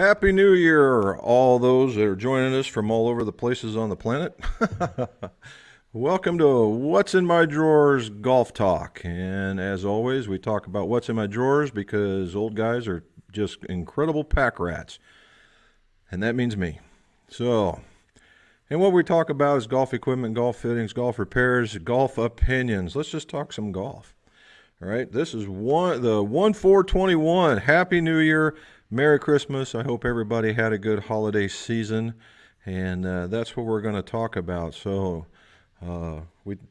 Happy New Year, all those that are joining us from all over the places on the planet. Welcome to What's in My Drawers Golf Talk. And as always, we talk about what's in my drawers because old guys are just incredible pack rats. And that means me. And what we talk about is golf equipment, golf fittings, golf repairs, golf opinions. Let's just talk some golf. All right, this is the 1/4/21. Happy New Year. Merry Christmas. I hope everybody had a good holiday season, and that's what we're going to talk about. So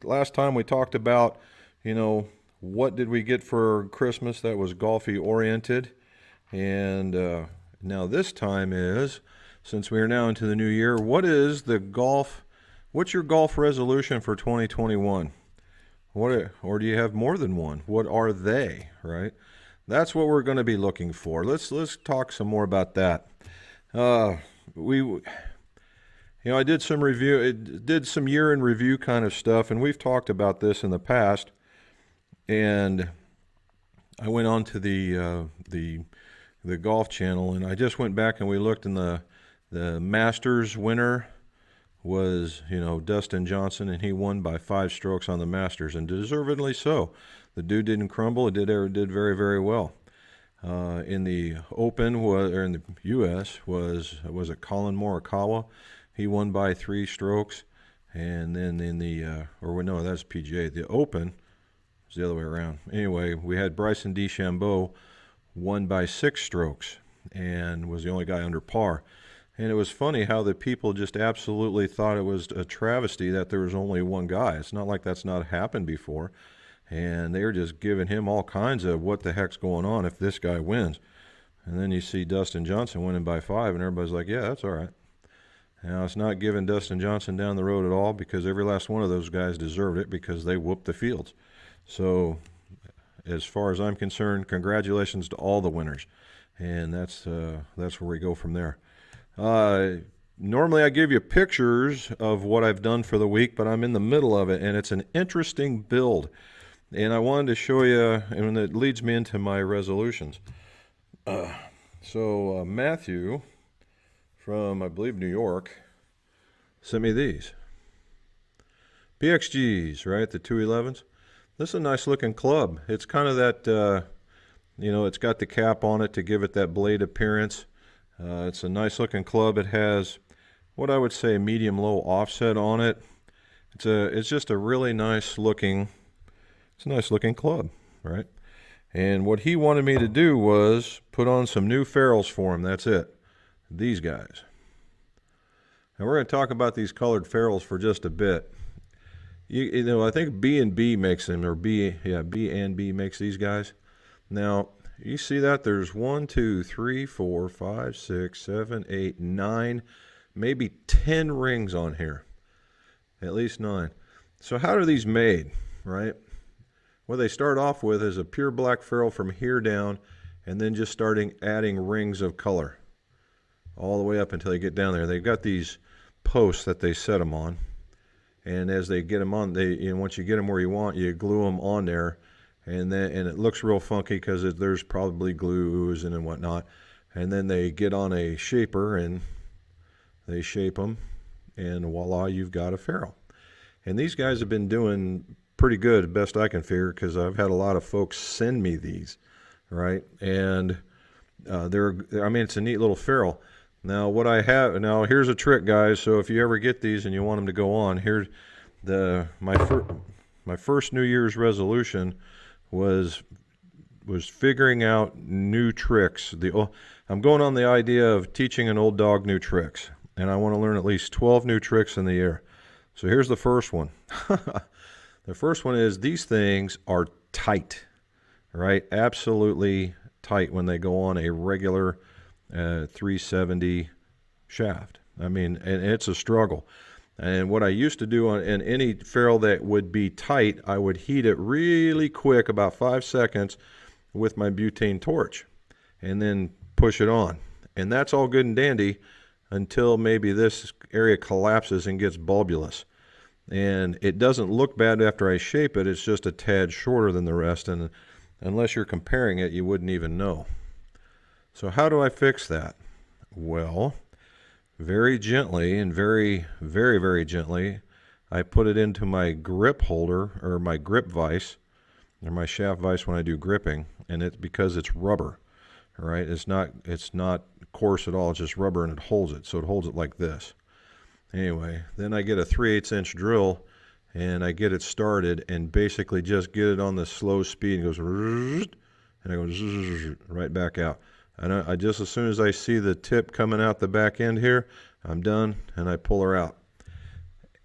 last time we talked about, what did we get for Christmas that was golfy oriented, and now this time is, since we are now into the new year, what's your golf resolution for 2021? Or do you have more than one? What are they, right? That's what we're going to be looking for. Let's talk some more about that. I did some year in review kind of stuff, and we've talked about this in the past. And I went on to the Golf Channel, and I just went back and we looked, and the Masters winner was, Dustin Johnson, and he won by 5 strokes on the Masters, and deservedly so. The dude didn't crumble. It did very, very well. In the Open, or in the U.S., was it Colin Morikawa? He won by 3 strokes. And then in that's PGA. The Open was the other way around. Anyway, we had Bryson DeChambeau won by 6 strokes and was the only guy under par. And it was funny how the people just absolutely thought it was a travesty that there was only one guy. It's not like that's not happened before. And they were just giving him all kinds of what the heck's going on if this guy wins. And then you see Dustin Johnson winning by 5, and everybody's like, yeah, that's all right. Now, it's not giving Dustin Johnson down the road at all, because every last one of those guys deserved it because they whooped the fields. So as far as I'm concerned, congratulations to all the winners. And that's where we go from there. Normally I give you pictures of what I've done for the week, but I'm in the middle of it, and it's an interesting build. And I wanted to show you, and it leads me into my resolutions. Matthew from, I believe, New York, sent me these. PXGs, right, the 211s. This is a nice looking club. It's kind of that, it's got the cap on it to give it that blade appearance. It's a nice looking club. It has what I would say medium-low offset on it. It's just a really nice looking club, right? And what he wanted me to do was put on some new ferrules for him. That's it. These guys. And we're going to talk about these colored ferrules for just a bit. I think B&B makes them, or B&B makes these guys. Now, you see that there's 1, 2, 3, 4, 5, 6, 7, 8, 9, maybe 10 rings on here. At least 9. So how are these made, right? What they start off with is a pure black ferrule from here down, and then just adding rings of color all the way up until they get down there. They've got these posts that they set them on, and as they get them on, once you get them where you want, you glue them on there, and it looks real funky because there's probably glue oozing and whatnot. And then they get on a shaper and they shape them, and voila, you've got a ferrule. And these guys have been doing pretty good, best I can figure, because I've had a lot of folks send me these, right? And it's a neat little ferrule. Now here's a trick, guys. So if you ever get these and you want them to go on, here's my first New Year's resolution was figuring out new tricks. I'm going on the idea of teaching an old dog new tricks, and I want to learn at least 12 new tricks in the year. So here's the first one. The first one is these things are tight, right? Absolutely tight when they go on a regular 370 shaft. And it's a struggle. And what I used to do in any ferrule that would be tight, I would heat it really quick, about 5 seconds, with my butane torch, and then push it on. And that's all good and dandy until maybe this area collapses and gets bulbulous. And it doesn't look bad after I shape it. It's just a tad shorter than the rest, and unless you're comparing it, you wouldn't even know. So how do I fix that? Well, very gently and very, very, very gently, I put it into my grip holder, or my grip vise, or my shaft vise when I do gripping, and it's because it's rubber, all right? It's not coarse at all, it's just rubber, and it holds it, so it holds it like this. Anyway, then I get a 3/8" drill, and I get it started, and basically just get it on the slow speed, and it goes, and it goes right back out. And I just, as soon as I see the tip coming out the back end here, I'm done, and I pull her out.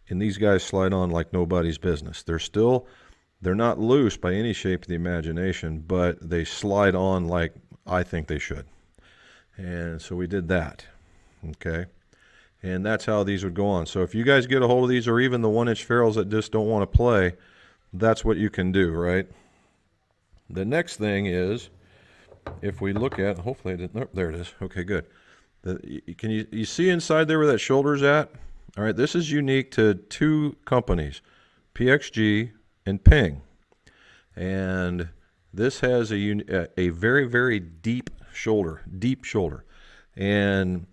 And these guys slide on like nobody's business. They're not loose by any shape of the imagination, but they slide on like I think they should. And so we did that, okay? And that's how these would go on. So if you guys get a hold of these, or even the 1-inch ferrules that just don't want to play, that's what you can do, right? The next thing is, if we look at, hopefully I didn't, oh, there it is. Okay, good. Can you see inside there where that shoulder's at? All right, this is unique to two companies, PXG and Ping. And this has a very, very deep shoulder. And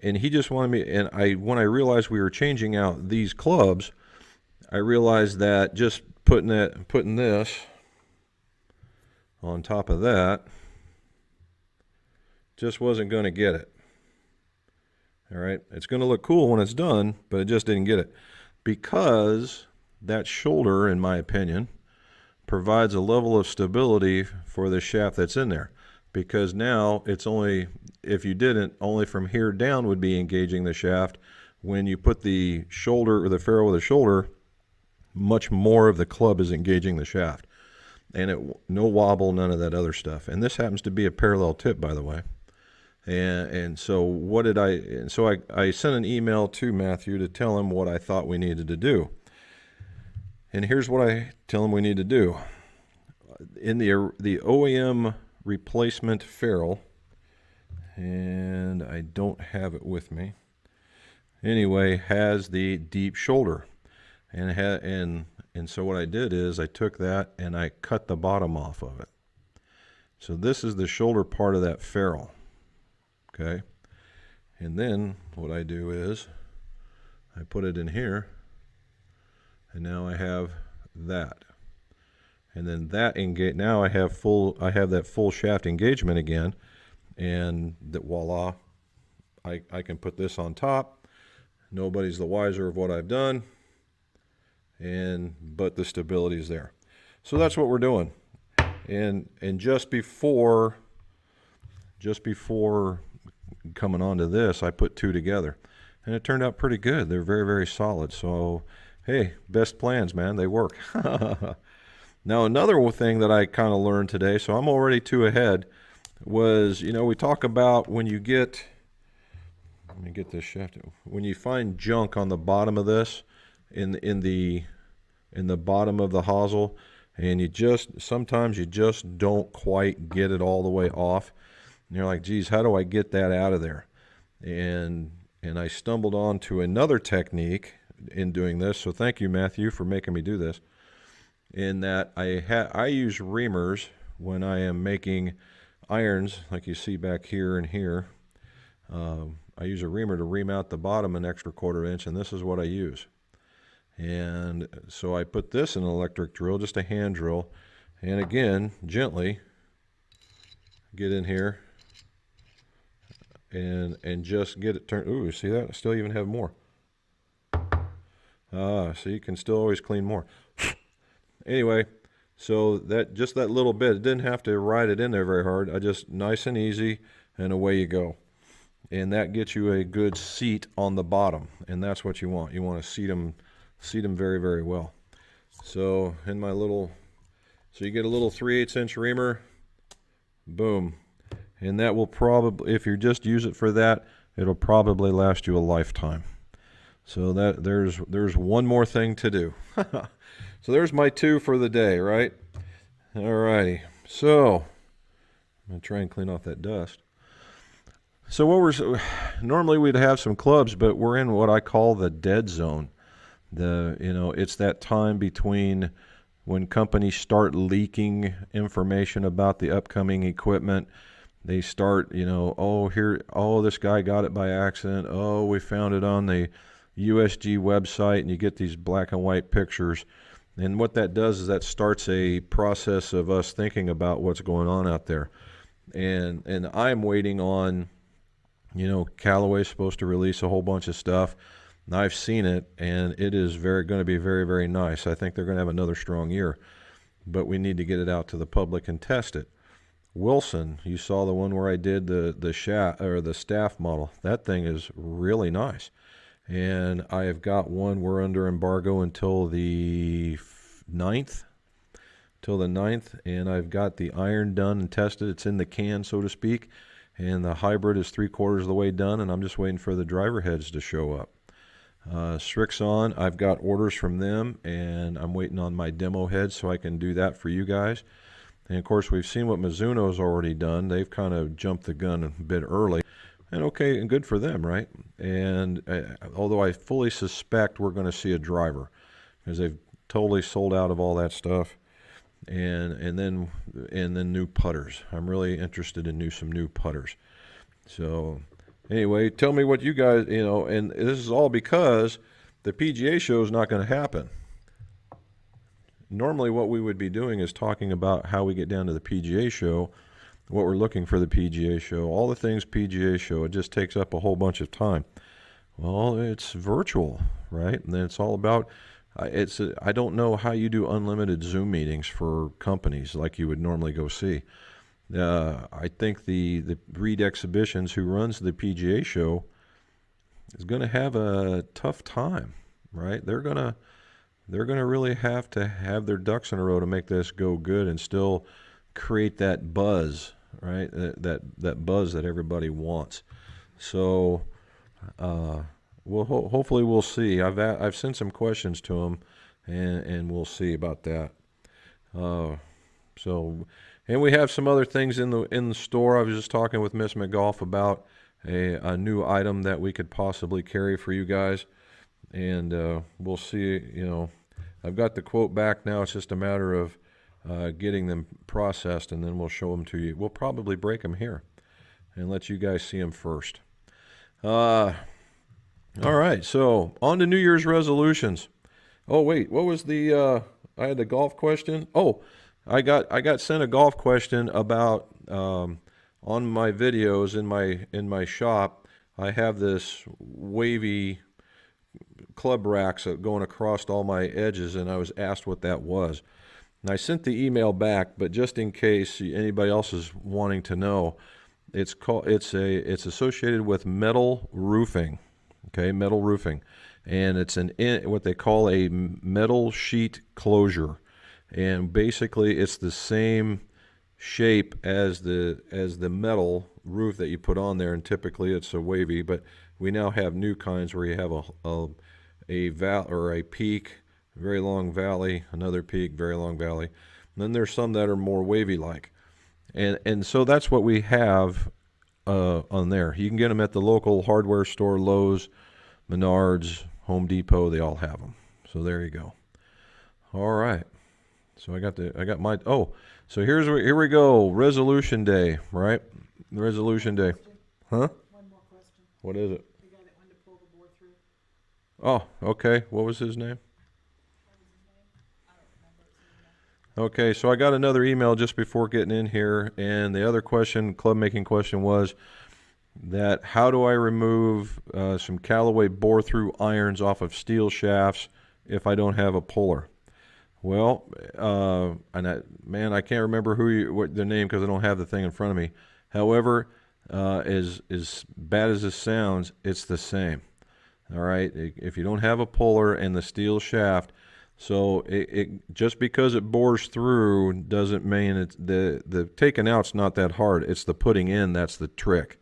he just wanted me, and when I realized we were changing out these clubs, I realized that just putting this on top of that just wasn't going to get it. All right, it's going to look cool when it's done, but it just didn't get it, because that shoulder, in my opinion, provides a level of stability for the shaft that's in there, because now it's only, if you didn't, only from here down would be engaging the shaft. When you put the shoulder, or the ferrule with the shoulder, much more of the club is engaging the shaft, and no wobble, none of that other stuff. And this happens to be a parallel tip, by the way. And so what did I sent an email to Matthew to tell him what I thought we needed to do. And here's what I tell him we need to do. In the OEM replacement ferrule, and I don't have it with me, anyway, has the deep shoulder. And so what I did is I took that and I cut the bottom off of it. So this is the shoulder part of that ferrule. Okay, and then what I do is I put it in here, and now I have that, and then that engage. Now I have that full shaft engagement again, and that, voila, I can put this on top. Nobody's the wiser of what I've done, but the stability is there. So that's what we're doing, and just before coming onto this, I put two together, and it turned out pretty good. They're very, very solid. So, hey, best plans, man. They work. Now, another thing that I kind of learned today, so I'm already two ahead, was, we talk about when you get, let me get this shaft, when you find junk on the bottom of this, in the bottom of the hosel, and sometimes you just don't quite get it all the way off. And you're like, geez, how do I get that out of there? And I stumbled onto another technique in doing this. So thank you, Matthew, for making me do this. In that I use reamers when I am making irons, like you see back here and here. I use a reamer to ream out the bottom an extra 1/4 inch, and this is what I use. And so I put this in an electric drill, just a hand drill, and again, gently get in here and just get it turned. Ooh, see that? I still even have more. So you can still always clean more. Anyway, so just that little bit, it didn't have to ride it in there very hard. I just nice and easy, and away you go. And that gets you a good seat on the bottom, and that's what you want. You want to seat them very, very well. So so you get a little 3/8" reamer, boom. And that will probably, if you just use it for that, it'll probably last you a lifetime. So there's one more thing to do. So there's my two for the day, right? All righty. So I'm going to try and clean off that dust. So normally we'd have some clubs, but we're in what I call the dead zone. It's that time between when companies start leaking information about the upcoming equipment. they start, you know, oh, this guy got it by accident. Oh, we found it on the USG website, and you get these black and white pictures. And what that does is that starts a process of us thinking about what's going on out there. And I'm waiting on, you know, Callaway's supposed to release a whole bunch of stuff. And I've seen it, and it is going to be very, very nice. I think they're going to have another strong year, but we need to get it out to the public and test it. Wilson, you saw the one where I did the staff model. That thing is really nice. And I have got one, we're under embargo until the 9th. And I've got the iron done and tested. It's in the can, so to speak. And the hybrid is 3/4 of the way done, and I'm just waiting for the driver heads to show up. Strixon, I've got orders from them, and I'm waiting on my demo heads so I can do that for you guys. And of course, we've seen what Mizuno's already done. They've kind of jumped the gun a bit early. And okay, and good for them, right? And although I fully suspect we're going to see a driver, because they've totally sold out of all that stuff, and then new putters. I'm really interested in some new putters. So anyway, tell me what you guys, you know, and this is all because the PGA show is not going to happen. Normally, what we would be doing is talking about how we get down to the PGA show, what we're looking for the PGA show, all the things PGA show. It just takes up a whole bunch of time. Well, it's virtual, right? And it's all about, I don't know how you do unlimited Zoom meetings for companies like you would normally go see. I think the Reed Exhibitions, who runs the PGA show, is going to have a tough time, right? They're gonna really have to have their ducks in a row to make this go good and still create that buzz, right? That buzz that everybody wants. So, hopefully we'll see. I've sent some questions to them, and we'll see about that. And we have some other things in the store. I was just talking with Miss McGolf about a new item that we could possibly carry for you guys, and we'll see. You know, I've got the quote back now. It's just a matter of getting them processed, and then we'll show them to you. We'll probably break them here and let you guys see them first. All right, so on to New Year's resolutions. Oh wait, what was the? I had the golf question. Oh, I got sent a golf question about on my videos in my shop. I have this wavy club racks going across all my edges, and I was asked what that was. And I sent the email back, but just in case anybody else is wanting to know, it's associated with metal roofing. Okay, metal roofing, and it's what they call a metal sheet closure, and basically it's the same shape as the metal roof that you put on there, and typically it's a wavy, but we now have new kinds where you have a peak, very long valley, another peak, very long valley, and then there's some that are more wavy like, and so that's what we have on there. You can get them at the local hardware store, Lowe's, Menards, Home Depot. They all have them. So there you go. All right. So I got my, so here we go. Resolution day, right? Resolution day. Huh? One more question. What is it? The guy that wanted to pull the board through. Oh, okay. What was his name? Okay, so I got another email just before getting in here, and the other question, club making question, was that how do I remove some Callaway bore-through irons off of steel shafts if I don't have a puller? Well, I can't remember what their name because I don't have the thing in front of me. However, as bad as this sounds, it's the same. All right, if you don't have a puller and the steel shaft, so it just because it bores through doesn't mean it's the taking out's not that hard. It's the putting in that's the trick.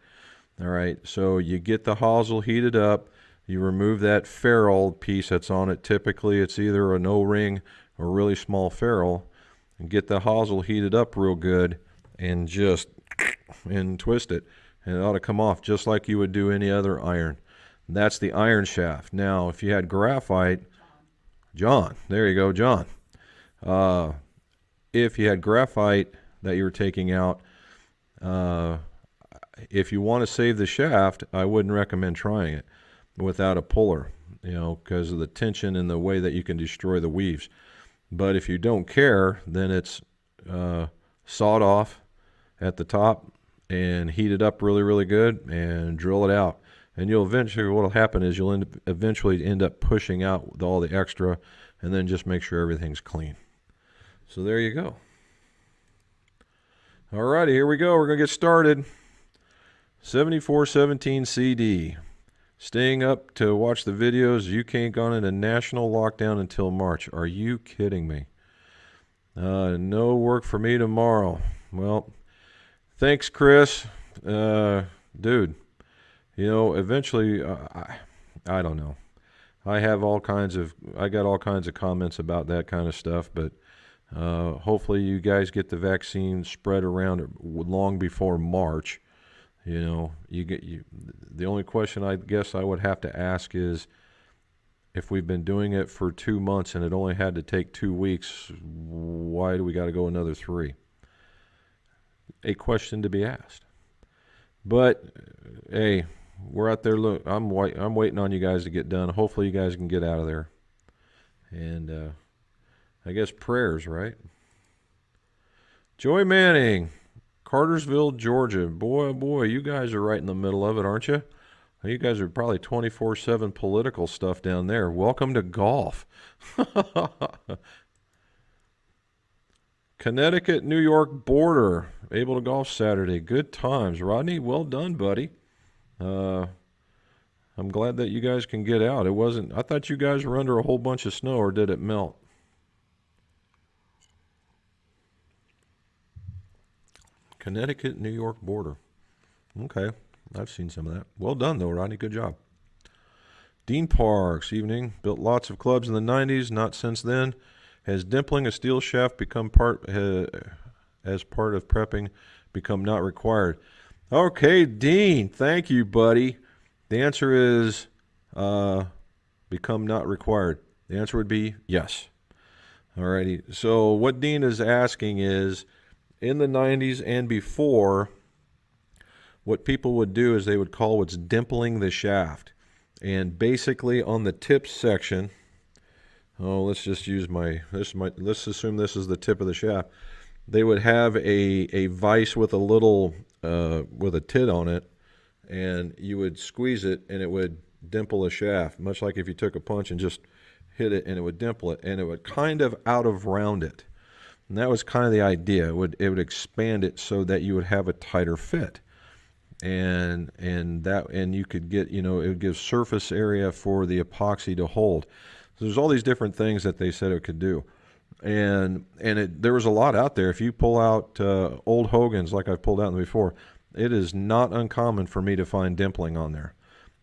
All right, so you get the hosel heated up, you remove that ferrule piece that's on it. Typically, it's either an O-ring or a really small ferrule, and get the hosel heated up real good, and just twist it, and it ought to come off just like you would do any other iron. That's the iron shaft. Now, if you had graphite, John, there you go, John. If you had graphite that you were taking out, if you want to save the shaft, I wouldn't recommend trying it without a puller, because of the tension and the way that you can destroy the weaves. But if you don't care, then it's sawed off at the top and heat it up really, really good and drill it out. And you'll eventually, what'll happen is you'll eventually end up pushing out all the extra, and then just make sure everything's clean. So there you go. All righty, here we go. We're going to get started. 7417 CD. Staying up to watch the videos. UK gone into national lockdown until March. Are you kidding me? No work for me tomorrow. Well, thanks, Chris. Dude, eventually, I don't know. I got all kinds of comments about that kind of stuff, but hopefully you guys get the vaccine spread around long before March. The only question I guess I would have to ask is, if we've been doing it for 2 months and it only had to take 2 weeks, why do we got to go another 3? A question to be asked. But hey, we're out there. Look, I'm waiting on you guys to get done. Hopefully you guys can get out of there. And I guess prayers, right? Joy Manning, Cartersville, Georgia. Boy, oh boy, you guys are right in the middle of it, aren't you? You guys are probably 24/7 political stuff down there. Welcome to golf. Connecticut, New York border. Able to golf Saturday. Good times. Rodney, well done, buddy. I'm glad that you guys can get out. I thought you guys were under a whole bunch of snow, or did it melt? Connecticut, New York border. Okay, I've seen some of that. Well done, though, Rodney. Good job. Dean Parks, evening. Built lots of clubs in the 90s, not since then. Has dimpling a steel shaft become as part of prepping become not required? Okay, Dean, thank you, buddy. The answer is become not required. The answer would be yes. Alrighty, so what Dean is asking is, in the 90s and before, what people would do is they would call what's dimpling the shaft. And basically on the tips section, let's just use let's assume this is the tip of the shaft. They would have a vise with a little, with a tit on it, and you would squeeze it and it would dimple a shaft, much like if you took a punch and just hit it and it would dimple it, and it would kind of out of round it. And that was kind of the idea. It would expand it so that you would have a tighter fit. And you could get, it would give surface area for the epoxy to hold. So there's all these different things that they said it could do. And there was a lot out there. If you pull out old Hogan's, like I've pulled out before, it is not uncommon for me to find dimpling on there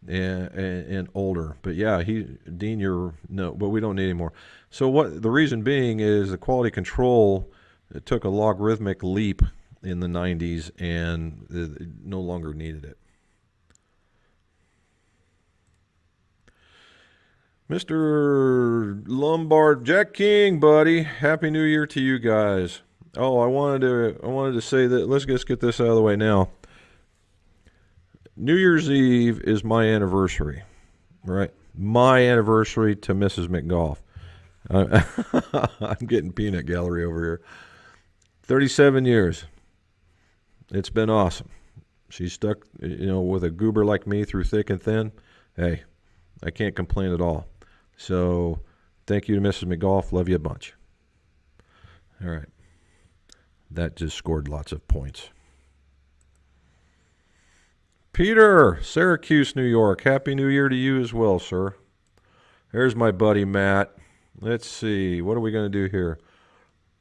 and older. But yeah, Dean, but we don't need any more. So what the reason being is the quality control, it took a logarithmic leap in the 90s, and it no longer needed it. Mr. Lombard, Jack King, buddy, Happy New Year to you guys. Oh, I wanted to say that. Let's just get this out of the way now. New Year's Eve is my anniversary, right? My anniversary to Mrs. McGolf. I'm getting peanut gallery over here. 37 years. It's been awesome. She's stuck, with a goober like me through thick and thin. Hey, I can't complain at all. So thank you to Mrs. McGolf. Love you a bunch. All right. That just scored lots of points. Peter, Syracuse, New York. Happy New Year to you as well, sir. There's my buddy Matt. Let's see. What are we going to do here?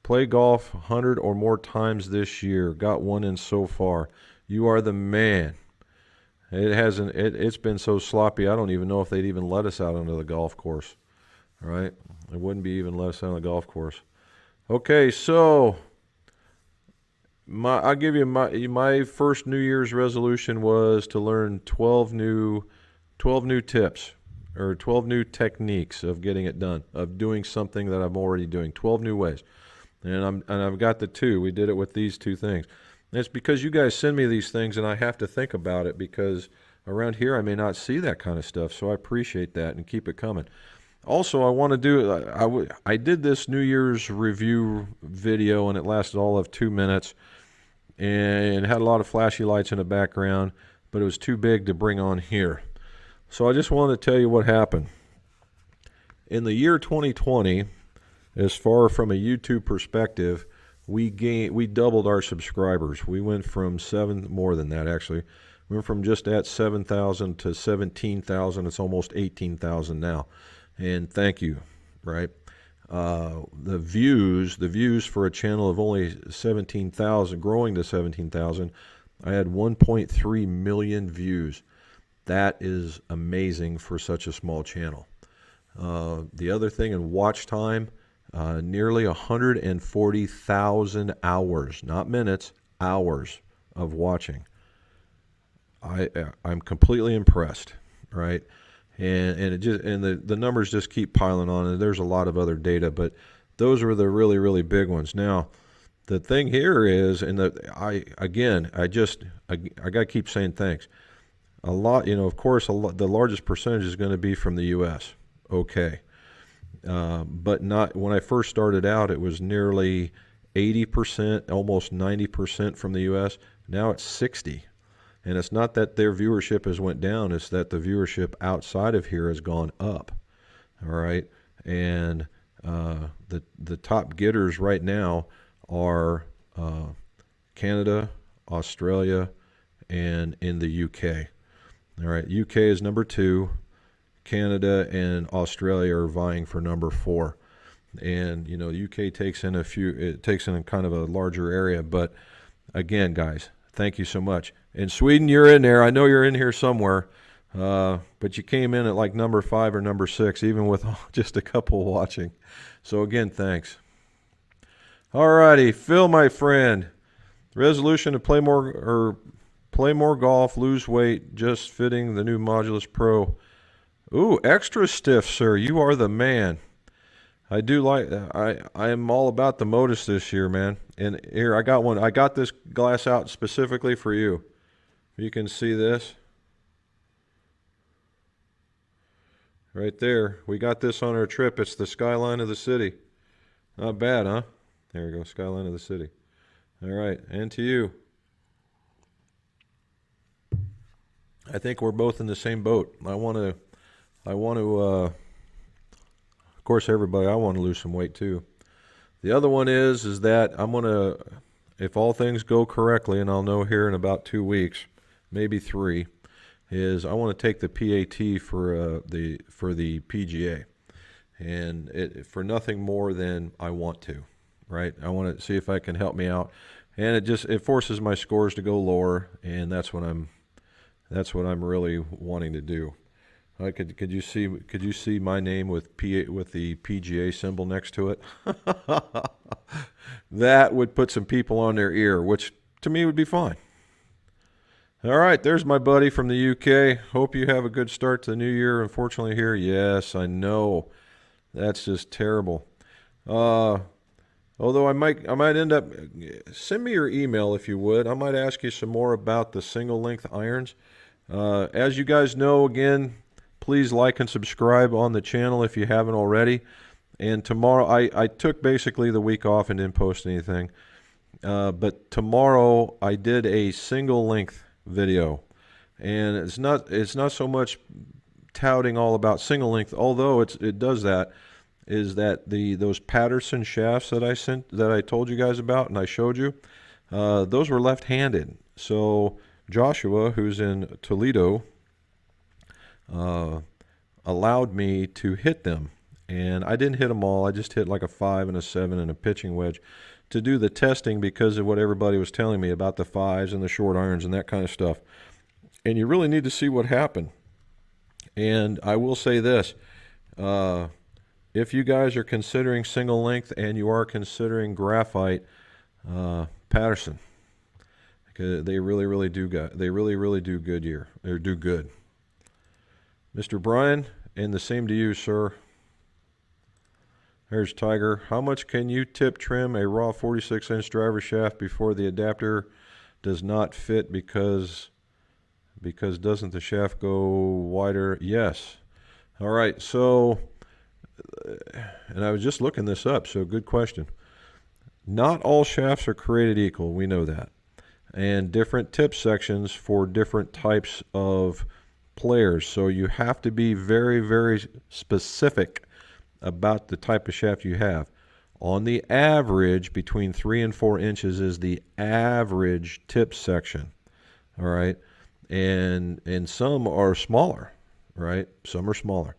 Play golf 100 or more times this year. Got one in so far. You are the man. It's been so sloppy, I don't even know if they'd even let us out onto the golf course. All right? It wouldn't be even let us out on the golf course. Okay, so I'll give you my first New Year's resolution was to learn 12 new tips, or 12 new techniques of getting it done, of doing something that I'm already doing. 12 new ways. And I've got the 2. We did it with these 2 things. It's because you guys send me these things and I have to think about it, because around here I may not see that kind of stuff. So I appreciate that, and keep it coming. Also, I want to do, I did this New Year's review video, and it lasted all of 2 minutes and had a lot of flashy lights in the background, but it was too big to bring on here. So I just wanted to tell you what happened. In the year 2020, as far from a YouTube perspective, we doubled our subscribers. We went from more than that actually. We went from just at 7,000 to 17,000. It's almost 18,000 now. And thank you, right? The views for a channel of only 17,000, growing to 17,000, I had 1.3 million views. That is amazing for such a small channel. The other thing, in watch time, nearly 140,000 hours, not minutes, hours of watching. I'm completely impressed, right? And the numbers just keep piling on, and there's a lot of other data, but those were the really, really big ones. Now, the thing here is, and I gotta keep saying thanks. A lot, of course, the largest percentage is going to be from the U.S. Okay. But not when I first started out, it was nearly 80%, almost 90% from the U.S. Now it's 60. And it's not that their viewership has went down, it's that the viewership outside of here has gone up. All right. And the top getters right now are Canada, Australia, and in the UK. All right. UK is number 2. Canada and Australia are vying for number 4. And, the UK takes in kind of a larger area. But again, guys, thank you so much. In Sweden, you're in there. I know you're in here somewhere. But you came in at like number 5 or number 6, even with just a couple watching. So again, thanks. All righty, Phil, my friend. Resolution to play more golf, lose weight, just fitting the new Modulus Pro. Ooh, extra stiff, sir. You are the man. I am all about the Modus this year, man. And here, I got one. I got this glass out specifically for you. You can see this. Right there. We got this on our trip. It's the skyline of the city. Not bad, huh? There we go, skyline of the city. All right, and to you. I think we're both in the same boat. I want to, of course, everybody, I want to lose some weight too. The other one is that I'm going to, if all things go correctly, and I'll know here in about 2 weeks, maybe 3, is I want to take the PAT for the PGA, and for nothing more than I want to, right? I want to see if I can help me out, and it forces my scores to go lower, and that's what I'm really wanting to do. Could you see my name with the PGA symbol next to it? That would put some people on their ear, which to me would be fine. All right, there's my buddy from the UK. Hope you have a good start to the new year. Unfortunately here, yes, I know. That's just terrible. Although I might end up, send me your email if you would. I might ask you some more about the single length irons. As you guys know, again, please like and subscribe on the channel if you haven't already. And tomorrow, I took basically the week off and didn't post anything. But tomorrow I did a single length video, and it's not so much touting all about single length, although it does that. Is that those Patterson shafts that I told you guys about and I showed you, those were left-handed. So Joshua, who's in Toledo, allowed me to hit them, and I didn't hit them all. I just hit like a 5 and a 7 and a pitching wedge to do the testing because of what everybody was telling me about the 5s and the short irons and that kind of stuff. And you really need to see what happened. And I will say this, if you guys are considering single length and you are considering graphite, Patterson, because they really do good here. They do good. Mr. Brian, and the same to you, sir. There's Tiger. How much can you tip trim a raw 46-inch driver shaft before the adapter does not fit because doesn't the shaft go wider? Yes. All right, so, and I was just looking this up, so good question. Not all shafts are created equal, we know that. And different tip sections for different types of players. So you have to be very, very specific about the type of shaft you have. On the average, between 3 and 4 inches is the average tip section. All right. And some are smaller, right? Some are smaller.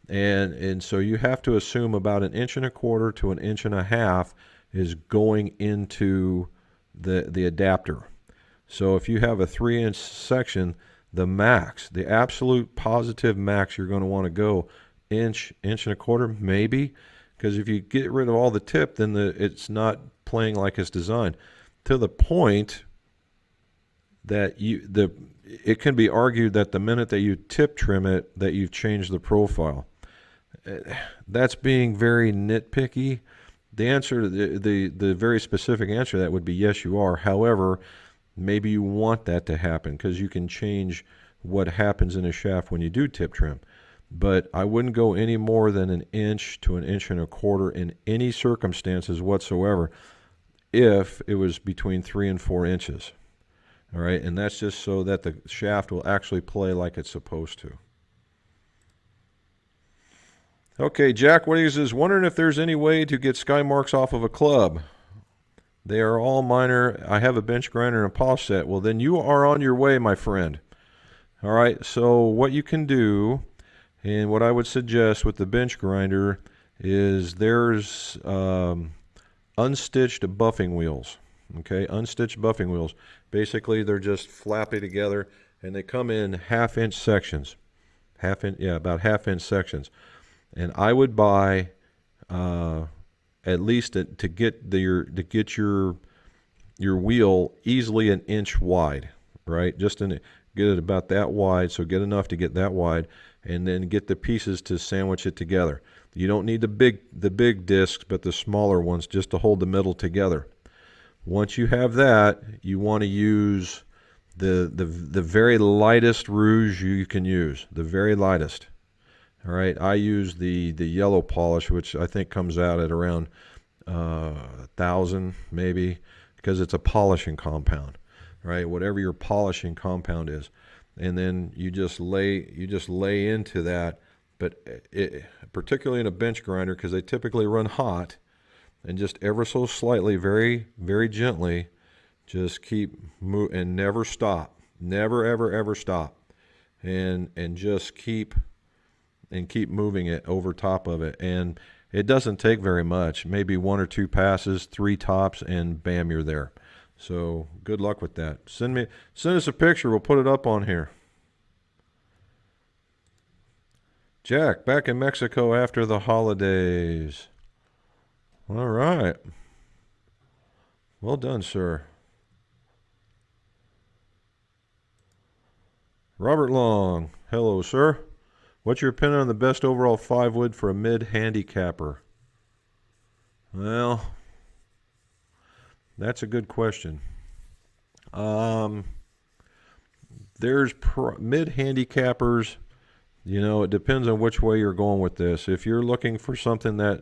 And so you have to assume about 1.25 inches to 1.5 inches is going into the adapter. So if you have a 3-inch section, the max, the absolute positive max you're going to want to go inch, 1.25 inches, maybe, because if you get rid of all the tip, then it's not playing like it's designed. To the point that it can be argued that the minute that you tip trim it, that you've changed the profile. That's being very nitpicky. The answer, the very specific answer to that would be yes, you are. However, maybe you want that to happen because you can change what happens in a shaft when you do tip trim. But I wouldn't go any more than 1 inch to 1.25 inches in any circumstances whatsoever if it was between 3 and 4 inches. All right, and that's just so that the shaft will actually play like it's supposed to. Okay, Jack Wiggins is wondering if there's any way to get sky marks off of a club. They are all minor. I have a bench grinder and a polish set. Well, then you are on your way, my friend. All right, so what you can do, and what I would suggest with the bench grinder, is there's unstitched buffing wheels. Okay, unstitched buffing wheels. Basically, they're just flappy together, and they come in 1/2 inch sections. About 1/2 inch sections. And I would buy at least to get your wheel easily 1 inch wide, right? Just get it about that wide, so get enough to get that wide, and then get the pieces to sandwich it together. You don't need the big discs, but the smaller ones just to hold the middle together. Once you have that, you want to use the very lightest rouge you can use, the very lightest. All right, I use the yellow polish, which I think comes out at around 1,000 maybe, because it's a polishing compound, right? Whatever your polishing compound is, and then you just lay into that. But particularly in a bench grinder, because they typically run hot, and just ever so slightly, very very gently, just keep and never stop, never ever stop, and just keep moving it over top of it. And it doesn't take very much, maybe 1 or 2 passes, 3 tops, and bam, you're there. So good luck with that. Send us a picture, we'll put it up on here. Jack, back in Mexico after the holidays. All right. Well done, sir. Robert Long, hello, sir. What's your opinion on the best overall 5-wood for a mid-handicapper? Well, that's a good question. There's mid-handicappers, it depends on which way you're going with this. If you're looking for something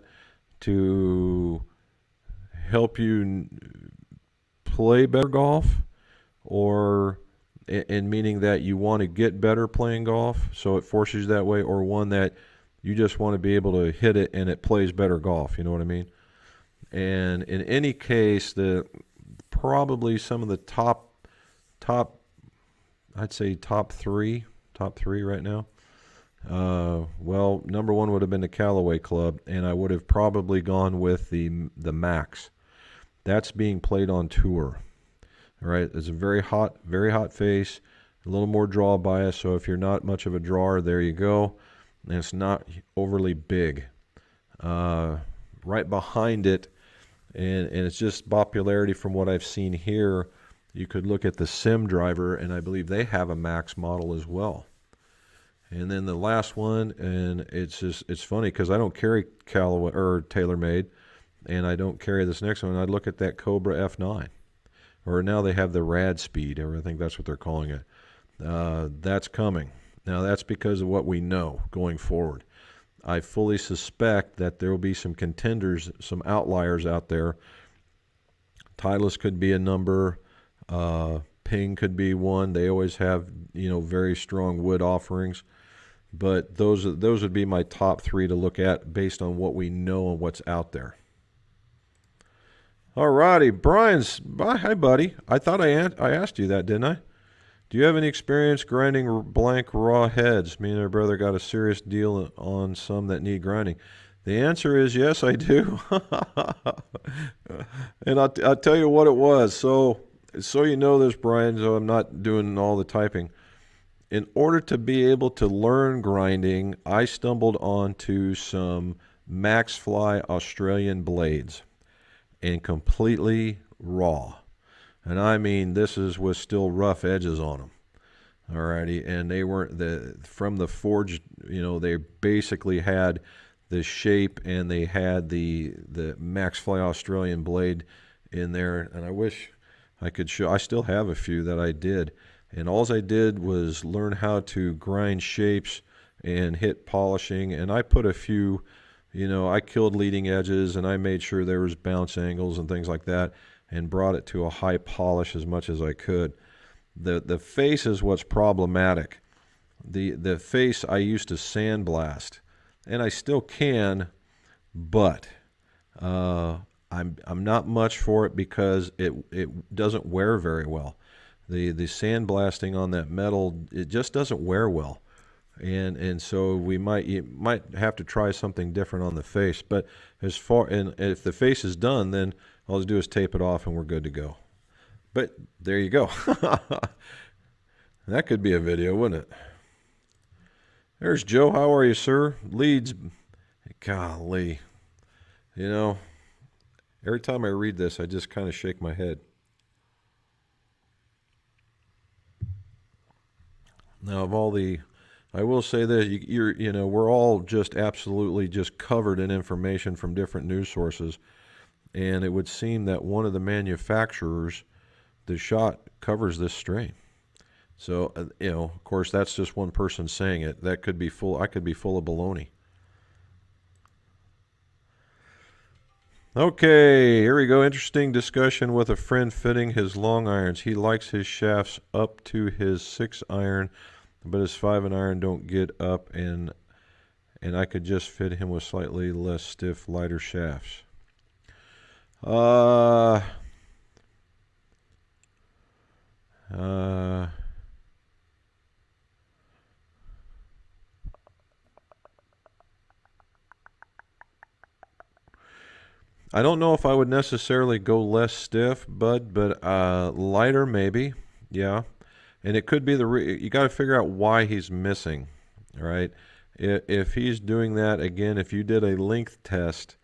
to help you play better golf, or in meaning that you want to get better playing golf, so it forces you that way, or one that you just want to be able to hit it and it plays better golf, you know what I mean? And in any case, probably some of the top I'd say top three right now. Well, number 1 would have been the Callaway Club, and I would have probably gone with the Max. That's being played on tour. All right, it's a very hot face, a little more draw bias. So if you're not much of a drawer, there you go. And it's not overly big. Right behind it, and it's just popularity from what I've seen here. You could look at the Sim Driver, and I believe they have a Max model as well. And then the last one, and it's funny because I don't carry Callaway or TaylorMade, and I don't carry this next one. I'd look at that Cobra F9. or now they have the rad speed, or I think that's what they're calling it. That's coming. Now that's because of what we know going forward. I fully suspect that there will be some contenders, some outliers out there. Titleist could be a number. Ping could be one. They always have, very strong wood offerings. But those would be my top 3 to look at based on what we know and what's out there. All righty, Brian's. Hi, buddy. I thought I asked you that, didn't I? Do you have any experience grinding blank raw heads? Me and my brother got a serious deal on some that need grinding. The answer is yes, I do. And I'll tell you what it was. So you know this, Brian, so I'm not doing all the typing. In order to be able to learn grinding, I stumbled onto some Maxfly Australian blades, and completely raw. And I mean, this was still rough edges on them. Alrighty, and they weren't from the forge. They basically had the shape, and they had the Maxfly Australian blade in there. And I wish I could show. I still have a few that I did, and all I did was learn how to grind shapes and hit polishing. And I put a few. I killed leading edges, and I made sure there was bounce angles and things like that, and brought it to a high polish as much as I could. The face is what's problematic. The face I used to sandblast, and I still can, but I'm not much for it because it doesn't wear very well. The sandblasting on that metal, it just doesn't wear well. And so you might have to try something different on the face. But if the face is done, then all I do is tape it off and we're good to go. But there you go. That could be a video, wouldn't it? There's Joe. How are you, sir? Leeds. Golly. Every time I read this, I just kind of shake my head. Now, I will say that we're all just absolutely just covered in information from different news sources, and it would seem that one of the manufacturers, the shot, covers this strain. So of course, that's just one person saying it. That could be full. I could be full of baloney. Okay, here we go. Interesting discussion with a friend fitting his long irons. He likes his shafts up to his 6-iron. But his 5-iron don't get up, and I could just fit him with slightly less stiff, lighter shafts. I don't know if I would necessarily go less stiff, Bud, but lighter maybe, yeah. And it could be you got to figure out why he's missing, all right? If he's doing that, again, if you did a length test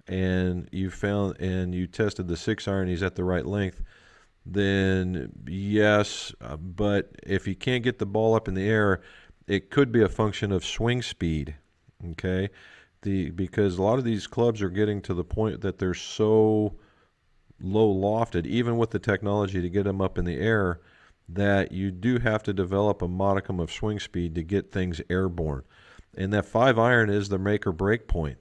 and you tested the 6-iron, he's at the right length, then yes. But if he can't get the ball up in the air, it could be a function of swing speed, okay? Because a lot of these clubs are getting to the point that they're so low lofted, even with the technology to get them up in the air, that you do have to develop a modicum of swing speed to get things airborne. And that 5-iron is the make or break point,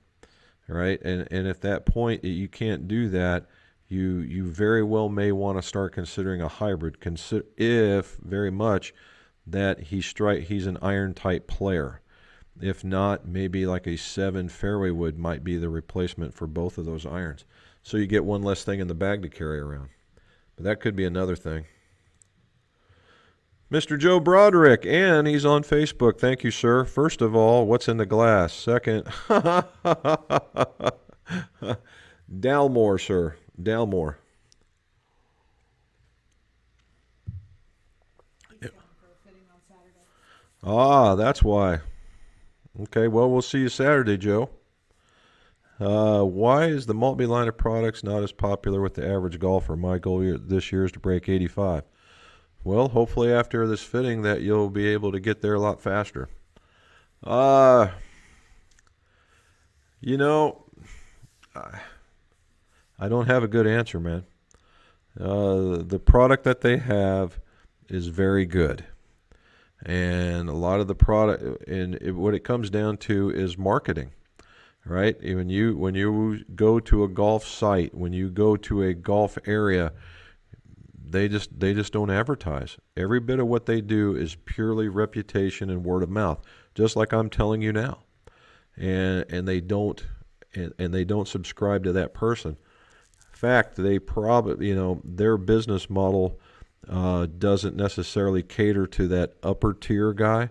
right? And at that point you can't do that, you very well may want to start considering a hybrid, if very much that he's an iron type player. If not, maybe like a 7 fairway wood might be the replacement for both of those irons. So you get one less thing in the bag to carry around. But that could be another thing. Mr. Joe Broderick, and he's on Facebook. Thank you, sir. First of all, what's in the glass? Second, Dalmore, sir. Dalmore. Ah, that's why. Okay, well, we'll see you Saturday, Joe. Why is the Maltby line of products not as popular with the average golfer? My goal this year is to break 85. Well, hopefully after this fitting that you'll be able to get there a lot faster. I don't have a good answer, man. The product that they have is very good. And a lot of the product, what it comes down to is marketing, right? When you go to a golf site, when you go to a golf area, they just don't advertise. Every bit of what they do is purely reputation and word of mouth, just like I'm telling you now. And they don't subscribe to that person. In fact, they probably, their business model doesn't necessarily cater to that upper tier guy.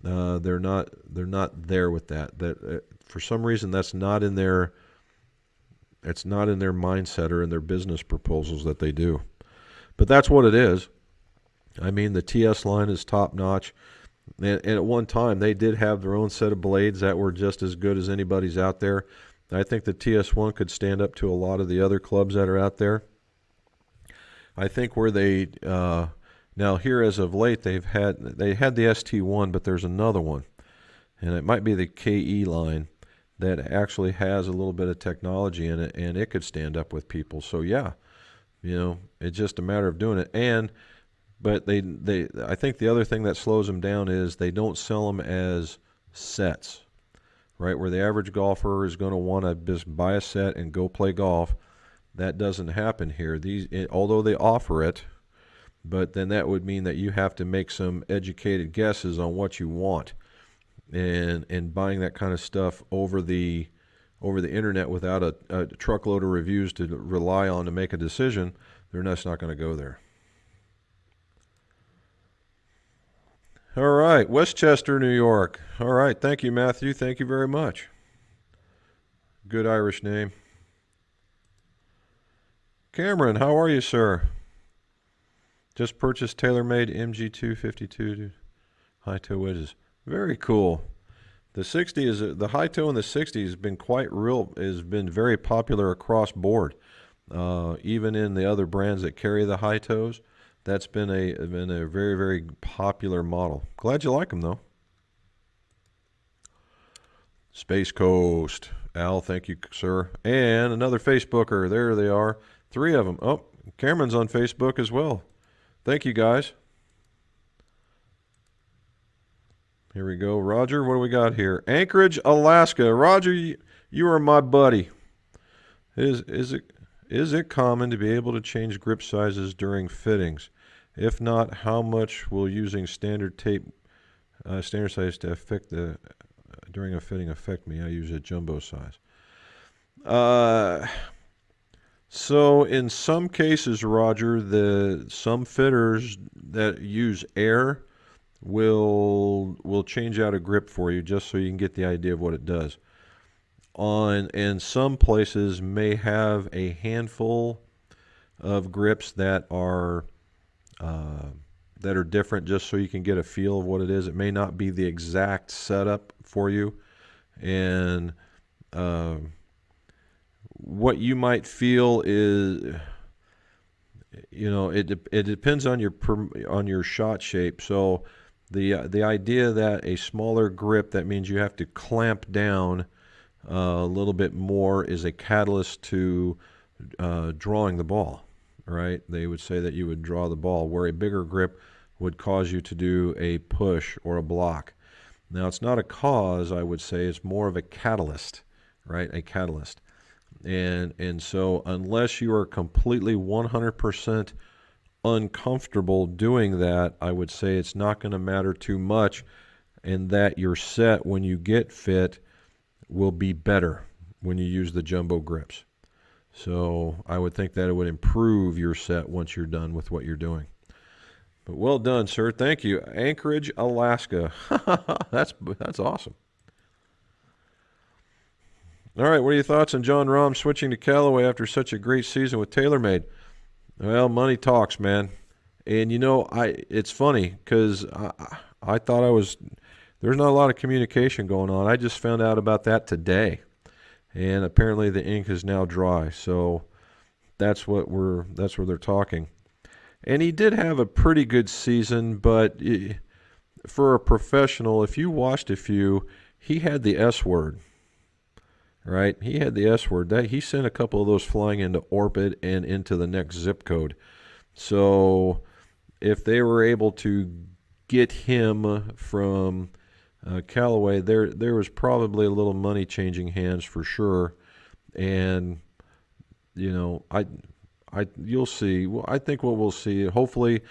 They're not there with that. For some reason, that's not in their mindset or in their business proposals that they do. But that's what it is. I mean, the TS line is top notch. And at one time, they did have their own set of blades that were just as good as anybody's out there. I think the TS1 could stand up to a lot of the other clubs that are out there. I think where they now here as of late they had the ST1, but there's another one, and it might be the KE line that actually has a little bit of technology in it, and it could stand up with people. So yeah, it's just a matter of doing it. But I think the other thing that slows them down is they don't sell them as sets, right? Where the average golfer is going to want to just buy a set and go play golf. That doesn't happen here. Although they offer it, but then that would mean that you have to make some educated guesses on what you want, and buying that kind of stuff over the internet without a truckload of reviews to rely on to make a decision, they're just not going to go there. All right, Westchester, New York. All right, thank you, Matthew. Thank you very much. Good Irish name. Cameron, how are you, sir? Just purchased TaylorMade MG2 52 high toe wedges. Very cool. The high toe in the 60 has been very popular across board. Even in the other brands that carry the high toes, that's been a very, very popular model. Glad you like them though. Space Coast. Al, thank you, sir. And another Facebooker. There they are. 3 of them. Oh, Cameron's on Facebook as well. Thank you, guys. Here we go. Roger, what do we got here? Anchorage, Alaska. Roger, you are my buddy. Is it common to be able to change grip sizes during fittings? If not, how much will using standard size to affect during a fitting affect me? I use a jumbo size. So in some cases, Roger, some fitters that use air will change out a grip for you just so you can get the idea of what it does. And some places may have a handful of grips that are different just so you can get a feel of what it is. It may not be the exact setup for you. And what you might feel is, it depends on your shot shape. So the idea that a smaller grip, that means you have to clamp down a little bit more, is a catalyst to drawing the ball, right? They would say that you would draw the ball, where a bigger grip would cause you to do a push or a block. Now, it's not a cause, I would say. It's more of a catalyst, right? A catalyst. And so unless you are completely 100% uncomfortable doing that, I would say it's not going to matter too much, and that your set, when you get fit, will be better when you use the jumbo grips. So I would think that it would improve your set once you're done with what you're doing. But well done, sir. Thank you. Anchorage, Alaska. That's awesome. All right, what are your thoughts on Jon Rahm switching to Callaway after such a great season with TaylorMade? Well, money talks, man. And it's funny because I thought there's not a lot of communication going on. I just found out about that today, and apparently the ink is now dry. So that's where they're talking. And he did have a pretty good season, but for a professional, if you watched a few, he had the S word. right? He had the S word. That he sent a couple of those flying into orbit and into the next zip code. So if they were able to get him from Callaway, there was probably a little money changing hands for sure. And you know, you'll see. Well, I think what we'll see, hopefully,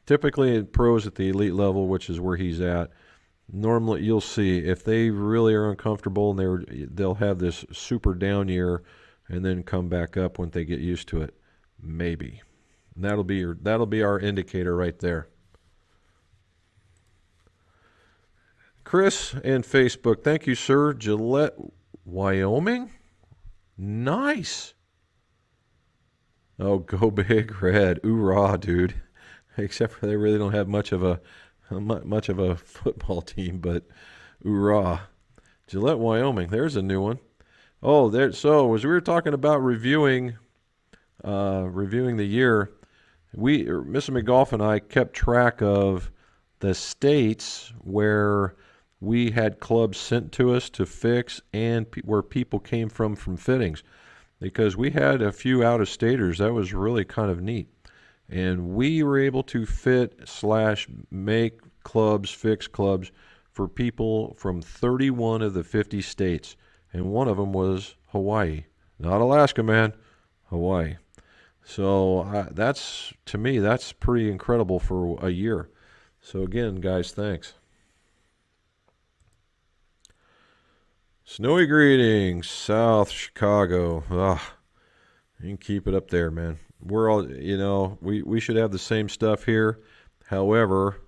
typically in pros at the elite level, which is where he's at. Normally, you'll see if they really are uncomfortable and they'll have this super down year, and then come back up when they get used to it. Maybe. And that'll be our indicator right there. Chris and Facebook, thank you, sir. Gillette, Wyoming, nice. Oh, go big red, oorah, dude. Except for they really don't have much of a football team, but oorah. Gillette, Wyoming, there's a new one. Oh, there. So as we were talking about reviewing the year, Mr. McGolf and I kept track of the states where we had clubs sent to us to fix and where people came from fittings, because we had a few out-of-staters. That was really kind of neat. And we were able to fit / make clubs, fix clubs for people from 31 of the 50 states. And one of them was Hawaii. Not Alaska, man. Hawaii. So to me, that's pretty incredible for a year. So again, guys, thanks. Snowy greetings, South Chicago. You can keep it up there, man. We're all, we should have the same stuff here. However,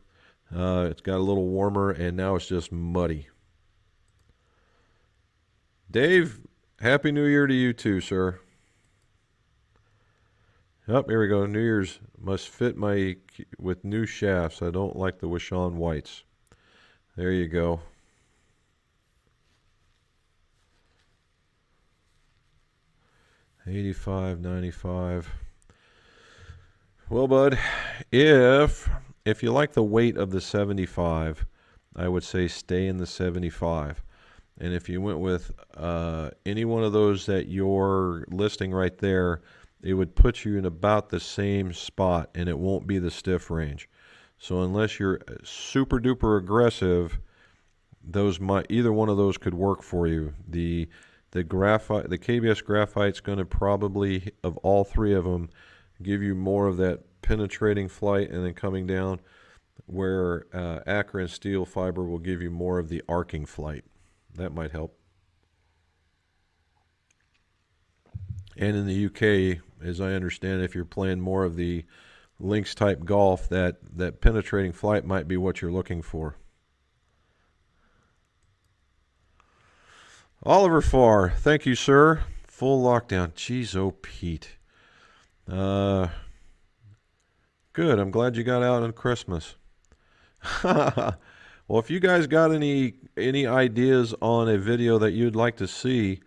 it's got a little warmer, and now it's just muddy. Dave, Happy New Year to you too, sir. Oh, here we go. New Year's must fit with new shafts. I don't like the Wishon whites. There you go. $85.95. Well, bud, if you like the weight of the 75, I would say stay in the 75. And if you went with any one of those that you're listing right there, it would put you in about the same spot, and it won't be the stiff range. So unless you're super duper aggressive, either one of those could work for you. The graphite, the KBS graphite's going to probably, of all three of them, give you more of that penetrating flight and then coming down, where Akron steel fiber will give you more of the arcing flight. That might help. And in the UK, as I understand, if you're playing more of the links type golf, that penetrating flight might be what you're looking for. Oliver Farr, thank you, sir. Full lockdown. Jeez, oh, Pete. Good. I'm glad you got out on Christmas. Well, if you guys got any ideas on a video that you'd like to see,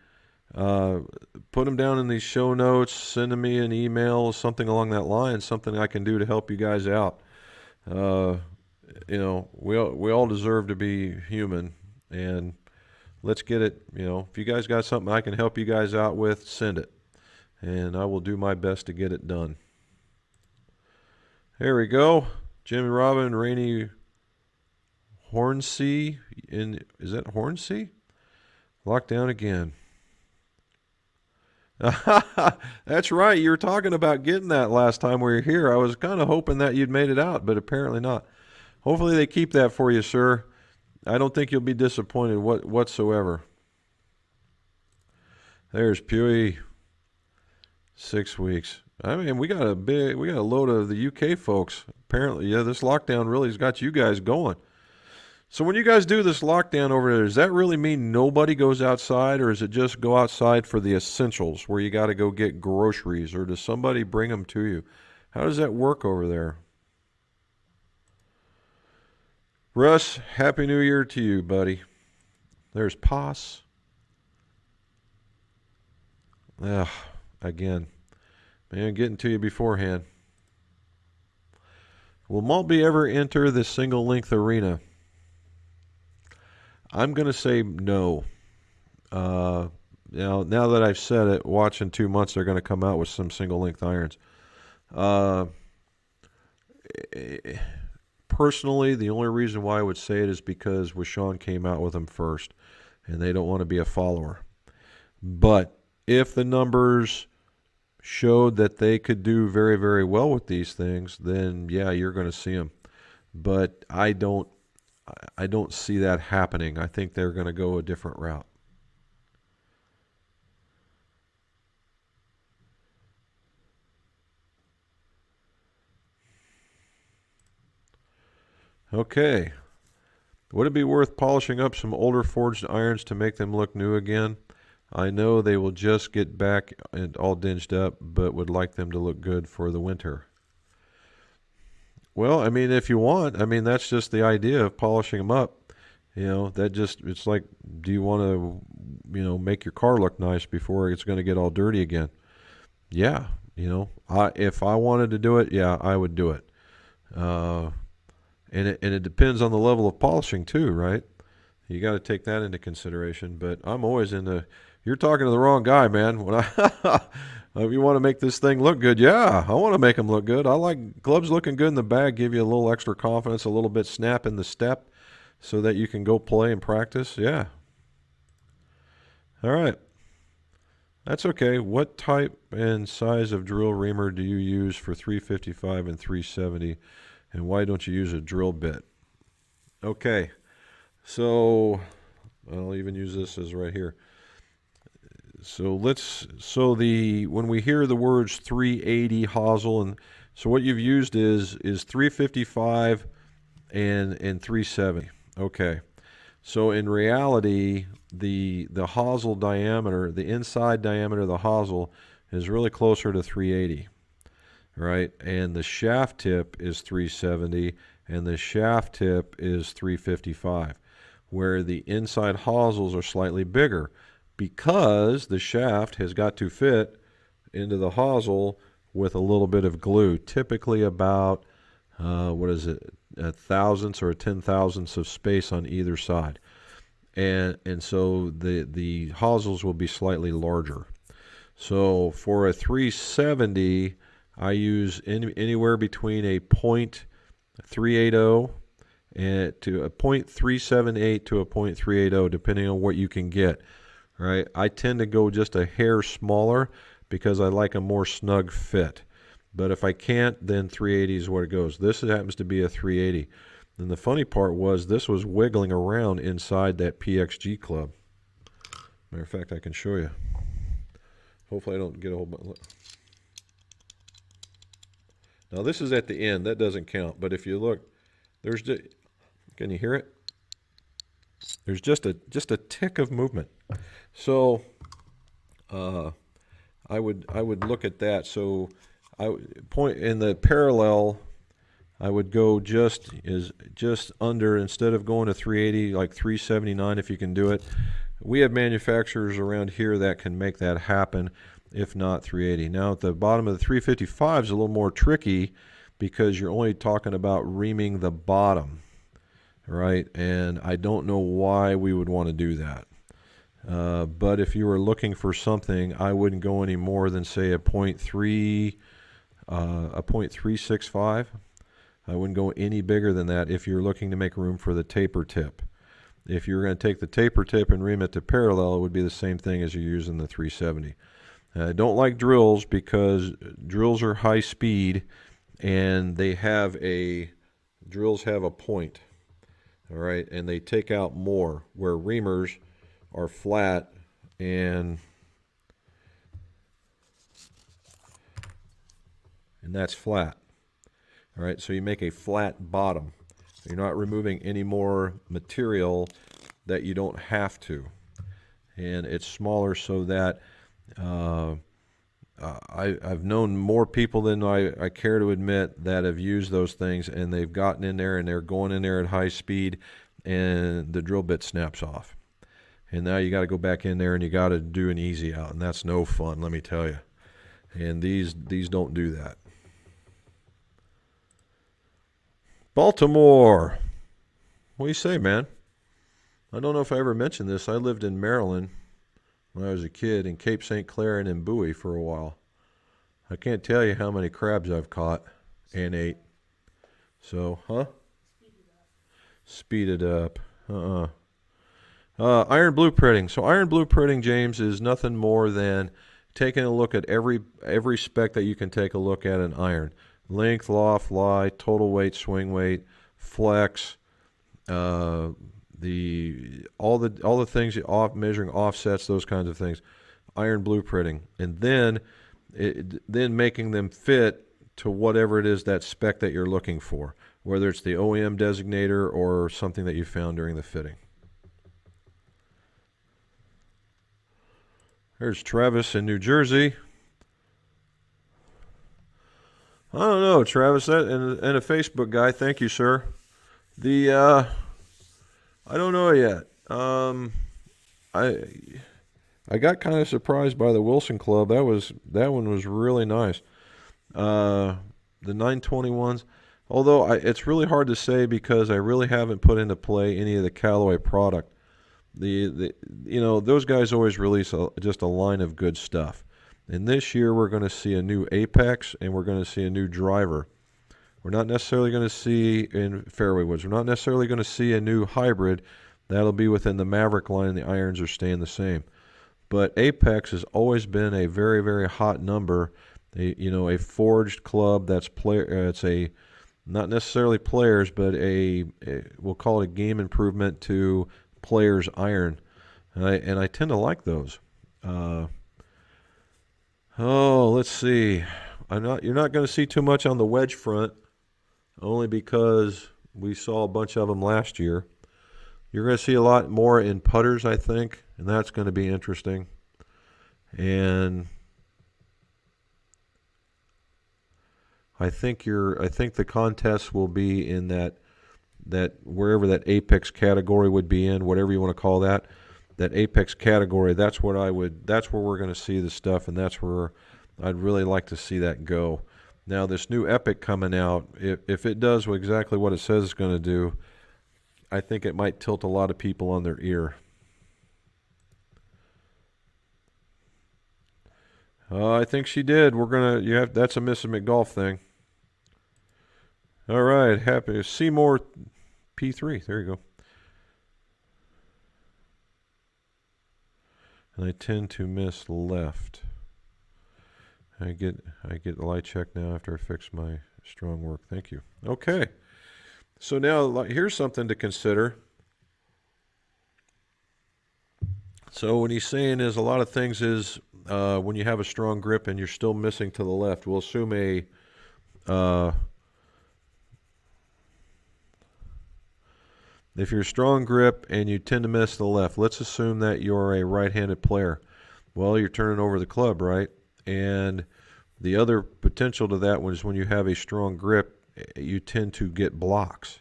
put them down in these show notes. Send me an email, something along that line, something I can do to help you guys out. We all deserve to be human, and let's get it. If you guys got something I can help you guys out with, send it, and I will do my best to get it done. There we go. Jimmy Robin, Rainy Hornsea. Is that Hornsea? Lockdown again. That's right. You were talking about getting that last time we were here. I was kind of hoping that you'd made it out, but apparently not. Hopefully they keep that for you, sir. I don't think you'll be disappointed whatsoever. There's Pewee. 6 weeks. I mean, we got a load of the UK folks. Apparently, yeah, this lockdown really has got you guys going. So when you guys do this lockdown over there, does that really mean nobody goes outside, or is it just go outside for the essentials where you got to go get groceries, or does somebody bring them to you? How does that work over there? Russ, Happy New Year to you, buddy. There's Poss. Again. Man, getting to you beforehand. Will Maltby ever enter the single length arena? I'm going to say no. now that I've said it, watch in 2 months they're going to come out with some single length irons. Uh, Personally, the only reason why I would say it is because Sean came out with them first, and they don't want to be a follower. But if the numbers showed that they could do very, very well with these things, then yeah, you're going to see them. But I don't see that happening. I think they're going to go a different route. Okay. Would it be worth polishing up some older forged irons to make them look new again? I know they will just get back and all dinged up, but would like them to look good for the winter. Well, I mean, if you want, I mean, that's just the idea of polishing them up. You know, that just, it's like, do you want to, make your car look nice before it's going to get all dirty again? Yeah, if I wanted to do it, yeah, I would do it. And it depends on the level of polishing too, right? You got to take that into consideration. But I'm always you're talking to the wrong guy, man. When if you want to make this thing look good, yeah, I want to make them look good. I like clubs looking good in the bag, give you a little extra confidence, a little bit snap in the step so that you can go play and practice. Yeah. All right. That's okay. What type and size of drill reamer do you use for 355 and 370? And why don't you use a drill bit? Okay. So I'll even use this as right here. So when we hear the words 380 Hosel, and so what you've used is 355 and 370. Okay. So in reality, the Hosel diameter, the inside diameter of the Hosel is really closer to 380, right? And the shaft tip is 370 and the shaft tip is 355, where the inside Hosels are slightly bigger because the shaft has got to fit into the Hosel with a little bit of glue, typically about a thousandths or a 10,000ths of space on either side, and so the Hosels will be slightly larger. So for a 370, I use anywhere between a .380 and to a .378 to a .380, depending on what you can get. Right? I tend to go just a hair smaller because I like a more snug fit. But if I can't, then 380 is where it goes. This happens to be a 380. And the funny part was this was wiggling around inside that PXG club. Matter of fact, I can show you. Hopefully I don't get a whole bunch. Now this is at the end. That doesn't count. But if you look, can you hear it? There's just a tick of movement. So I would look at that. So I point in the parallel. I would go just under, instead of going to 380, like 379 if you can do it. We have manufacturers around here that can make that happen, if not 380. Now at the bottom of the 355 is a little more tricky because you're only talking about reaming the bottom, right? And I don't know why we would want to do that. But if you were looking for something, I wouldn't go any more than say a .365. I wouldn't go any bigger than that if you're looking to make room for the taper tip. If you're going to take the taper tip and ream it to parallel, it would be the same thing as you're using the 370. I don't like drills because drills are high speed and drills have a point, all right, and they take out more, where reamers are flat and that's flat. All right, so you make a flat bottom. You're not removing any more material that you don't have to. And it's smaller so that I've known more people than I care to admit that have used those things, and they've gotten in there and they're going in there at high speed and the drill bit snaps off. And now you got to go back in there and you got to do an easy out, and that's no fun, let me tell you. And these don't do that. Baltimore. What do you say, man? I don't know if I ever mentioned this. I lived in Maryland when I was a kid in Cape St. Clair and in Bowie for a while. I can't tell you how many crabs I've caught and ate. So, huh? Speed it up. Iron blueprinting. So iron blueprinting, James, is nothing more than taking a look at every spec that you can take a look at an iron. Length, loft, lie, total weight, swing weight, flex, all the things, measuring offsets, those kinds of things. Iron blueprinting. And then making them fit to whatever it is, that spec that you're looking for, whether it's the OEM designator or something that you found during the fitting. There's Travis in New Jersey. I don't know, Travis, and a Facebook guy. Thank you, sir. I don't know yet. I got kind of surprised by the Wilson Club. That one was really nice. The 921s, although it's really hard to say because I really haven't put into play any of the Callaway product. Those guys always release just a line of good stuff. And this year we're going to see a new Apex and we're going to see a new driver. We're not necessarily going to see in fairway woods. We're not necessarily going to see a new hybrid. That'll be within the Maverick line. The irons are staying the same. But Apex has always been a very, very hot number. A forged club that's it's a not necessarily players, but we'll call it a game improvement to players iron, and I tend to like those. Let's see. You're not going to see too much on the wedge front, only because we saw a bunch of them last year. You're going to see a lot more in putters, I think, and that's going to be interesting. And I think the contest will be in that wherever that Apex category would be in, whatever you want to call that Apex category. That's where we're going to see the stuff, and that's where I'd really like to see that go. Now, this new Epic coming out, if it does exactly what it says it's going to do, I think it might tilt a lot of people on their ear. I think she did. That's a Mrs. McGolf thing. All right, happy Seymour P3. There you go. And I tend to miss left. I get the light check now after I fix my strong work. Thank you. Okay. So now here's something to consider. So what he's saying is a lot of things is when you have a strong grip and you're still missing to the left, we'll assume if you're a strong grip and you tend to miss the left, let's assume that you're a right-handed player. Well, you're turning over the club, right? And the other potential to that one is when you have a strong grip, you tend to get blocks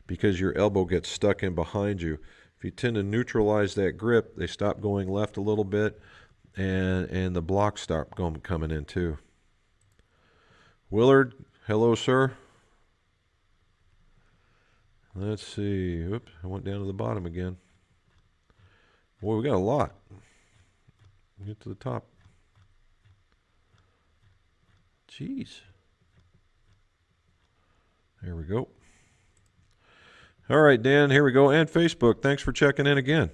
because your elbow gets stuck in behind you. If you tend to neutralize that grip, they stop going left a little bit, and the blocks start coming in too. Willard, hello, sir. Let's see. Oops, I went down to the bottom again. Boy, we got a lot. Get to the top. Jeez. There we go. All right, Dan, here we go. And Facebook, thanks for checking in again.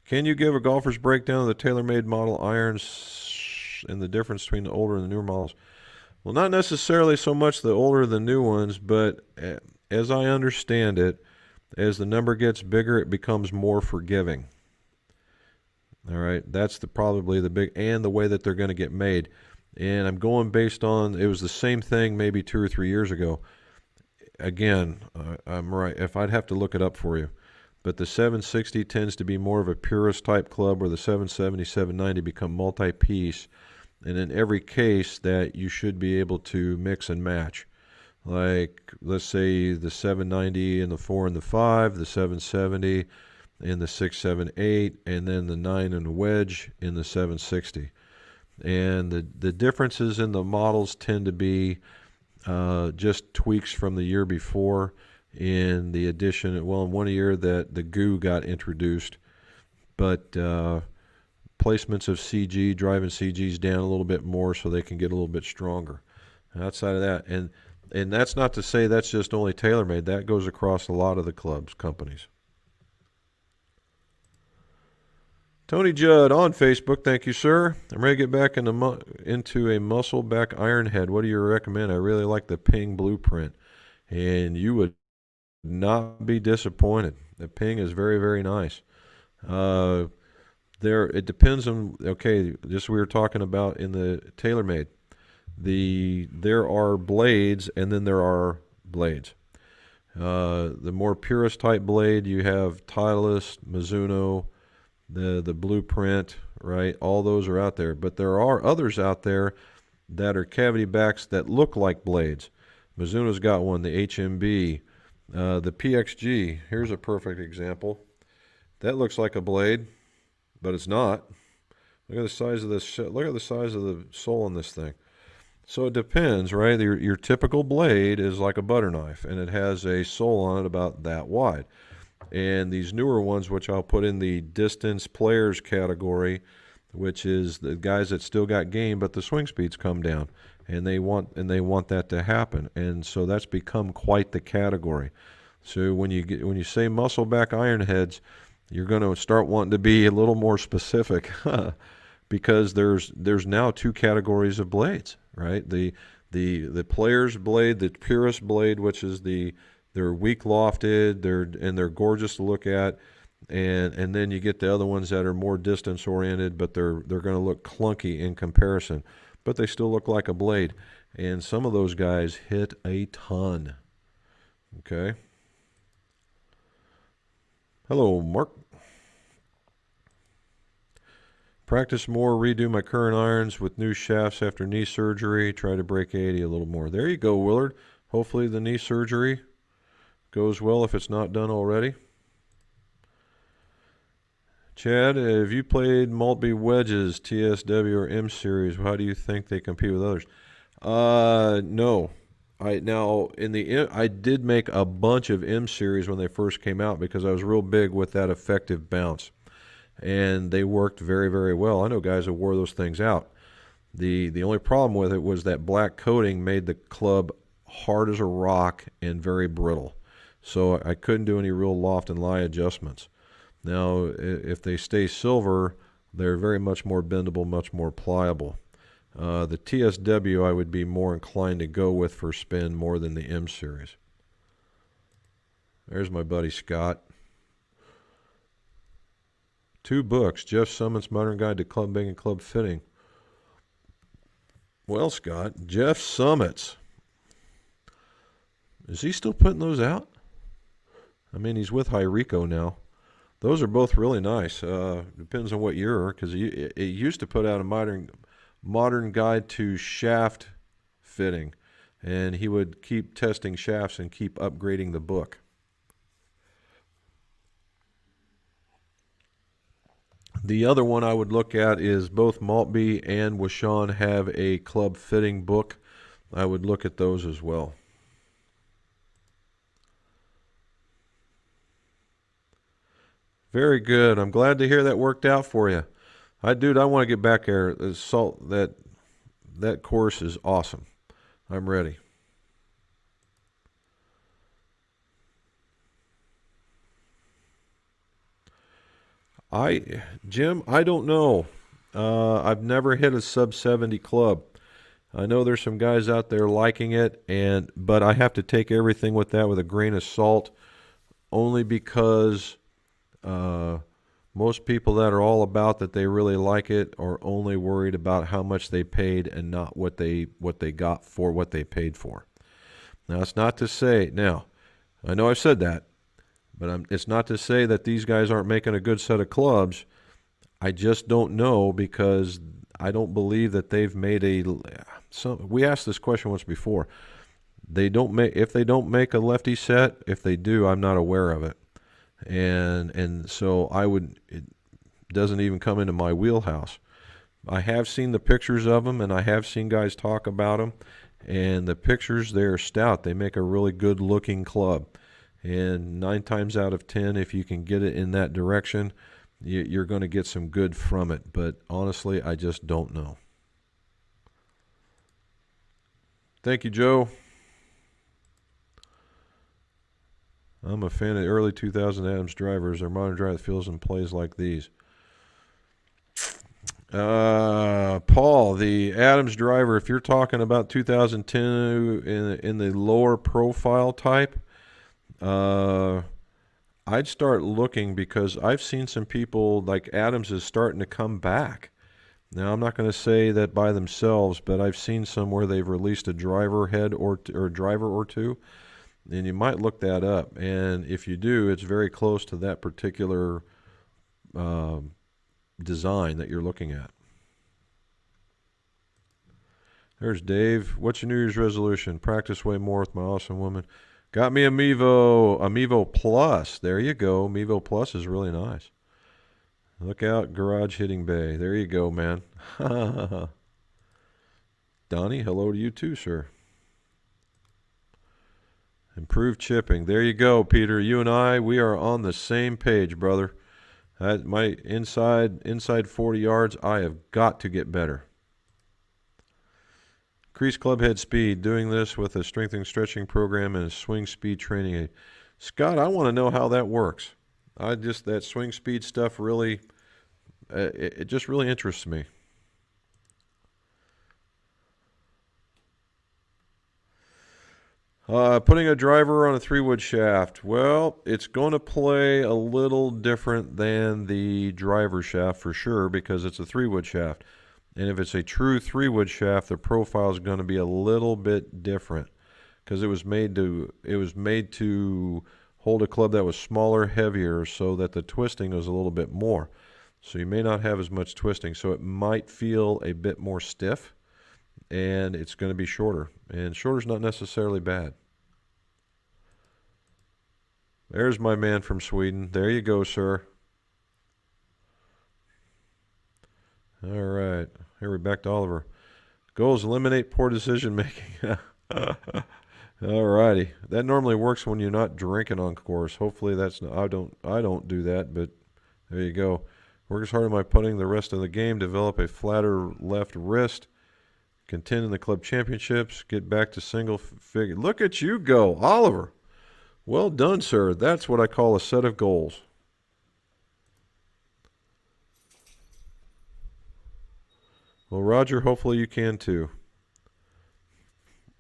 Can you give a golfer's breakdown of the TaylorMade model irons and the difference between the older and the newer models? Well, not necessarily so much the older the new ones, but as I understand it, as the number gets bigger, it becomes more forgiving. All right, that's probably the big, and the way that they're going to get made. And I'm going based on, it was the same thing maybe 2 or 3 years ago. Again, I'm right, if I'd have to look it up for you. But the 760 tends to be more of a purist type club, where the 770, 790 become multi-piece. And in every case that you should be able to mix and match. Like, let's say the 790 and the 4 and the 5, the 770 and the 6, 7, 8, and then the 9 and the wedge in the 760. And the differences in the models tend to be just tweaks from the year before in the addition. Well, in one year that the goo got introduced, but placements of CG, driving CGs down a little bit more so they can get a little bit stronger. And outside of that, and that's not to say that's just only TaylorMade. That goes across a lot of the clubs companies. Tony Judd on Facebook, thank you, sir. I'm ready to get back into a muscle back iron head. What do you recommend? I really like the Ping blueprint, and you would not be disappointed. The Ping is very, very nice. It depends on, okay, just we were talking about in the TaylorMade. There are blades, and then there are blades. The more purist type blade, you have Titleist, Mizuno, the Blueprint, right? All those are out there. But there are others out there that are cavity backs that look like blades. Mizuno's got one, the HMB, the PXG. Here's a perfect example. That looks like a blade, but it's not. Look at the size of this. Look at the size of the sole on this thing. So it depends, right? Your typical blade is like a butter knife, and it has a sole on it about that wide. And these newer ones, which I'll put in the distance players category, which is the guys that still got game, but the swing speeds come down, and they want that to happen. And so that's become quite the category. So when you say muscle back iron heads, you're going to start wanting to be a little more specific, because there's now two categories of blades, right? The player's blade, the purest blade, which is they're weak lofted, they're gorgeous to look at, and then you get the other ones that are more distance oriented, but they're going to look clunky in comparison, but they still look like a blade. And some of those guys hit a ton. Okay. Hello, Mark. Practice more, redo my current irons with new shafts after knee surgery. Try to break 80 a little more. There you go, Willard. Hopefully the knee surgery goes well if it's not done already. Chad, have you played Maltby wedges, TSW or M series? How do you think they compete with others? No. I did make a bunch of M series when they first came out because I was real big with that effective bounce, and they worked very, very well. I know guys that wore those things out. The only problem with it was that black coating made the club hard as a rock and very brittle, so I couldn't do any real loft and lie adjustments. Now, if they stay silver, they're very much more bendable, much more pliable. The TSW I would be more inclined to go with for spin more than the M series. There's my buddy Scott. 2 books, Jeff Summit's Modern Guide to Clubbing and Club Fitting. Well, Scott, Jeff Summit's. Is he still putting those out? I mean, he's with Hyrico now. Those are both really nice. Depends on what year, because it used to put out a modern guide to shaft fitting, and he would keep testing shafts and keep upgrading the book. The other one I would look at is both Maltby and Washon have a club fitting book. I would look at those as well. Very good. I'm glad to hear that worked out for you. I want to get back there. That course is awesome. I'm ready. Jim, I don't know. I've never hit a sub 70 club. I know there's some guys out there liking it, but I have to take everything with that with a grain of salt, only because most people that are all about that they really like it are only worried about how much they paid and not what they got for what they paid for. Now, it's not to say, now, I know I've said that, but it's not to say that these guys aren't making a good set of clubs. I just don't know, because I don't believe that they've made we asked this question once before. If they don't make a lefty set, if they do, I'm not aware of it. And so it doesn't even come into my wheelhouse. I have seen the pictures of them, and I have seen guys talk about them, and the pictures, they're stout. They make a really good looking club, and 9 times out of 10, if you can get it in that direction, you're going to get some good from it. But honestly, I just don't know. Thank you, Joe. I'm a fan of the early 2000 Adams drivers. They're modern driver that feels and plays like these. Paul, the Adams driver, if you're talking about 2010 in the lower profile type, I'd start looking because I've seen some people like Adams is starting to come back. Now, I'm not going to say that by themselves, but I've seen some where they've released a driver head or driver or two, and you might look that up. And if you do, it's very close to that particular design that you're looking at. There's Dave. What's your New Year's resolution? Practice way more with my awesome woman. Got me a Mevo Plus. There you go. Mevo Plus is really nice. Look out, garage hitting bay. There you go, man. Donnie, hello to you too, sir. Improved chipping. There you go, Peter. You and I, we are on the same page, brother. My inside 40 yards, I have got to get better. Increase club head speed. Doing this with a strengthening stretching program and a swing speed training aid. Scott, I want to know how that works. That swing speed stuff really, it just really interests me. Putting a driver on a 3-wood shaft. Well, it's going to play a little different than the driver shaft for sure because it's a 3-wood shaft. And if it's a true 3-wood shaft, the profile is going to be a little bit different because it was made to hold a club that was smaller, heavier, so that the twisting was a little bit more. So you may not have as much twisting, so it might feel a bit more stiff, and it's going to be shorter. And shorter is not necessarily bad. There's my man from Sweden. There you go, sir. All right. Here we're back to Oliver. Goals: eliminate poor decision making. All righty. That normally works when you're not drinking on course. Hopefully that's not, I don't do that, but there you go. Work as hard on my putting the rest of the game. Develop a flatter left wrist. Contend in the club championships. Get back to single figure. Look at you go, Oliver. Well done, sir. That's what I call a set of goals. Well, Roger, hopefully you can too.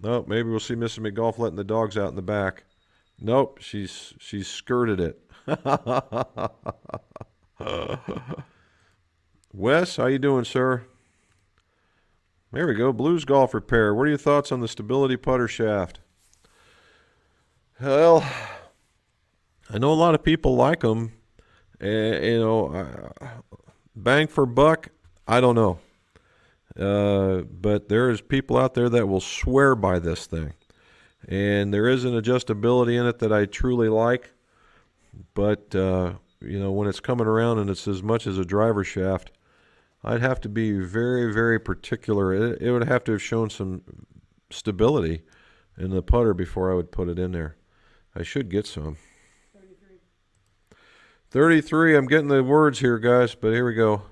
Nope, maybe we'll see Mrs. McGolf letting the dogs out in the back. Nope, she's skirted it. Wes, how you doing, sir? There we go. Blues Golf Repair. What are your thoughts on the stability putter shaft? Well, I know a lot of people like them. Bang for buck, I don't know. But there's people out there that will swear by this thing. And there is an adjustability in it that I truly like. But, when it's coming around and it's as much as a driver shaft, I'd have to be very, very particular. It would have to have shown some stability in the putter before I would put it in there. I should get some. 33, I'm getting the words here, guys, but here we go.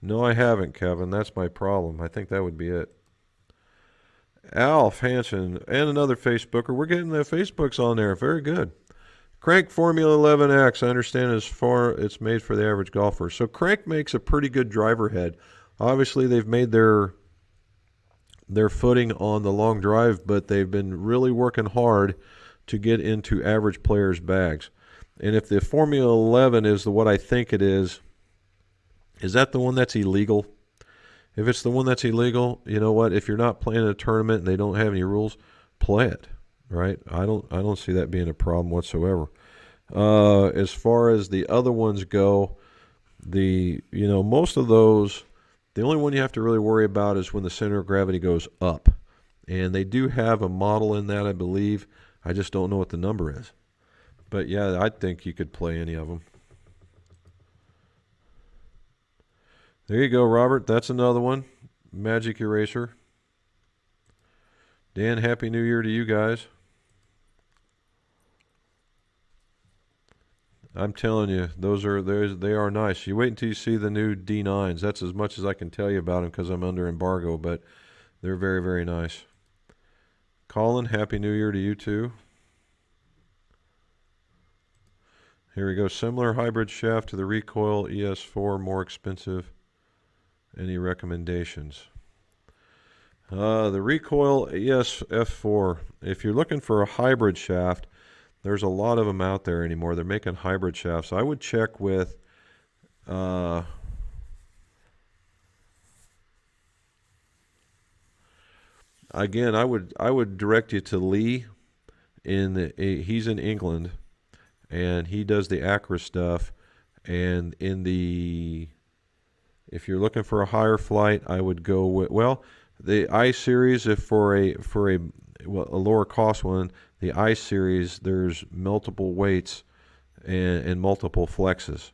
No, I haven't, Kevin. That's my problem. I think that would be it. Alf Hansen and another Facebooker. We're getting the Facebooks on there. Very good. Crank Formula 11X. I understand it's made for the average golfer. So Crank makes a pretty good driver head. Obviously, they've made their footing on the long drive, but they've been really working hard to get into average players' bags. And if the Formula 11 is what I think it is that the one that's illegal? If it's the one that's illegal, you know what? If you're not playing a tournament and they don't have any rules, play it, right? I don't see that being a problem whatsoever. As far as the other ones go, most of those, the only one you have to really worry about is when the center of gravity goes up. And they do have a model in that, I believe. I just don't know what the number is. But yeah, I think you could play any of them. There you go, Robert. That's another one. Magic Eraser. Dan, Happy New Year to you guys. I'm telling you, they are nice. You wait until you see the new D9s. That's as much as I can tell you about them because I'm under embargo, but they're very, very nice. Colin, Happy New Year to you too. Here we go. Similar hybrid shaft to the Recoil ES4, more expensive. Any recommendations? The Recoil ES-F4. If you're looking for a hybrid shaft, there's a lot of them out there anymore. They're making hybrid shafts. I would check with again, I would direct you to Lee. He's in England, and he does the Acra stuff. And if you're looking for a higher flight, I would go with the I series. If for a lower cost one, the I series, there's multiple weights and multiple flexes,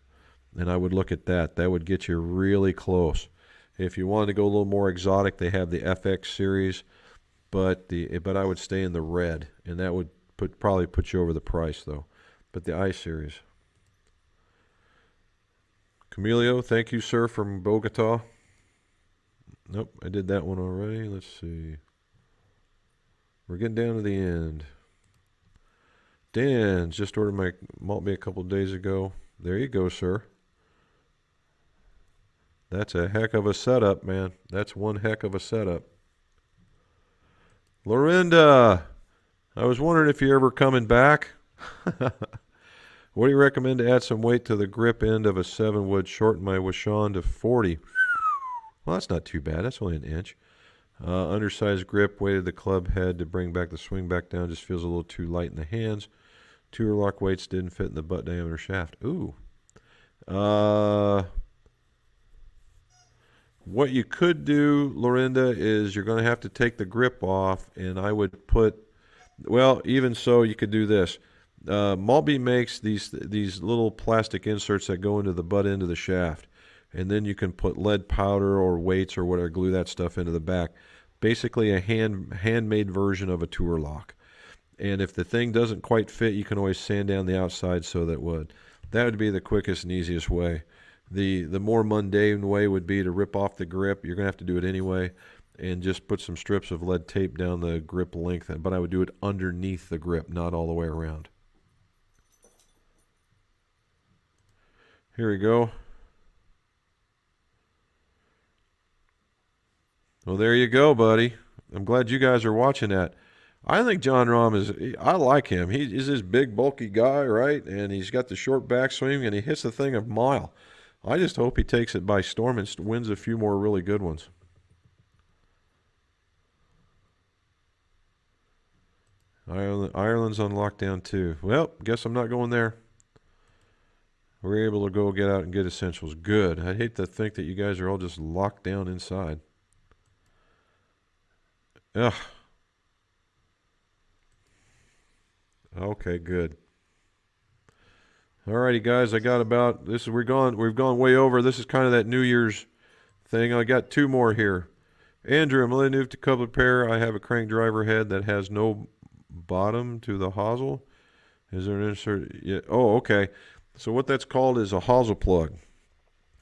and I would look at that. That would get you really close. If you wanted to go a little more exotic, they have the FX series, but I would stay in the red, and that would probably put you over the price though. But the I series. Camilio, thank you, sir, from Bogota. Nope, I did that one already. Let's see. We're getting down to the end. Dan just ordered my Maltby a couple days ago. There you go, sir. That's a heck of a setup, man. That's one heck of a setup. Lorinda, I was wondering if you're ever coming back. What do you recommend to add some weight to the grip end of a 7-wood? Shorten my Wishon to 40. Well, that's not too bad. That's only an inch. Undersized grip, weighted the club head to bring back the swing back down. Just feels a little too light in the hands. Tour lock weights didn't fit in the butt diameter shaft. Ooh. What you could do, Lorinda, is you're going to have to take the grip off, and I would put, well, even so, you could do this. Maltby makes these little plastic inserts that go into the butt end of the shaft, and then you can put lead powder or weights or whatever, glue that stuff into the back. Basically a handmade version of a tour lock. And if the thing doesn't quite fit, you can always sand down the outside so that would. That would be the quickest and easiest way. The more mundane way would be to rip off the grip. You're going to have to do it anyway, and just put some strips of lead tape down the grip length. But I would do it underneath the grip, not all the way around. Here we go. Well, there you go, buddy. I'm glad you guys are watching that. I think Jon Rahm I like him. He's this big, bulky guy, right? And he's got the short backswing, and he hits the thing a mile. I just hope he takes it by storm and wins a few more really good ones. Ireland's on lockdown too. Well, guess I'm not going there. We're able to go get out and get essentials. Good. I'd hate to think that you guys are all just locked down inside. Ugh. Okay, good. Alrighty, guys. I got about this. We've gone way over. This is kind of that New Year's thing. I got two more here. Andrew, I'm really new to coupler pair. I have a crank driver head that has no bottom to the hosel. Is there an insert? Yeah. Oh, okay. So what that's called is a hosel plug.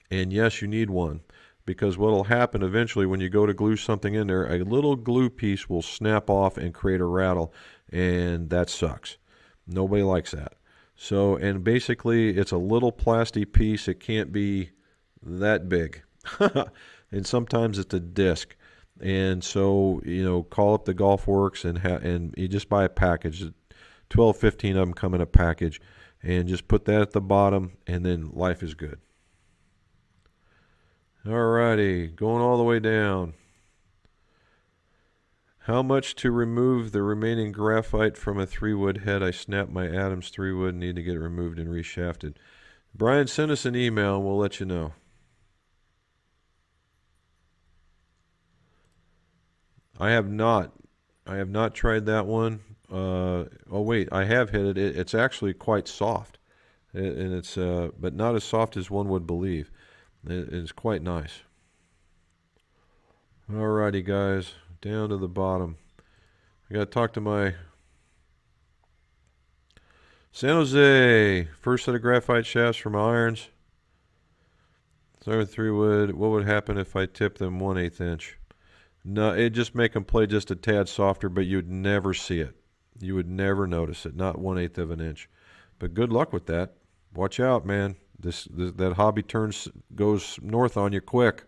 And yes, you need one, because what will happen eventually when you go to glue something in there, a little glue piece will snap off and create a rattle, and that sucks. Nobody likes that. So, and basically it's a little plastic piece. It can't be that big. And sometimes it's a disc. And so, call up the Golf Works and you just buy a package. 12, 15 of them come in a package, and just put that at the bottom, and then life is good. Alrighty, going all the way down. How much to remove the remaining graphite from a 3-wood head? I snapped my Adams 3-wood, need to get it removed and reshafted. Brian, send us an email and we'll let you know. I have not tried that one. Oh wait, I have hit it. It's actually quite soft, and it's but not as soft as one would believe. It's quite nice. Alrighty, guys, down to the bottom. I got to talk to my San Jose, first set of graphite shafts from irons. Start with 3 wood. What would happen if I tipped them 1/8 inch? No, it'd just make them play just a tad softer, but you'd never see it. You would never notice it, not 1/8 of an inch. But good luck with that. Watch out, man. That hobby goes north on you quick.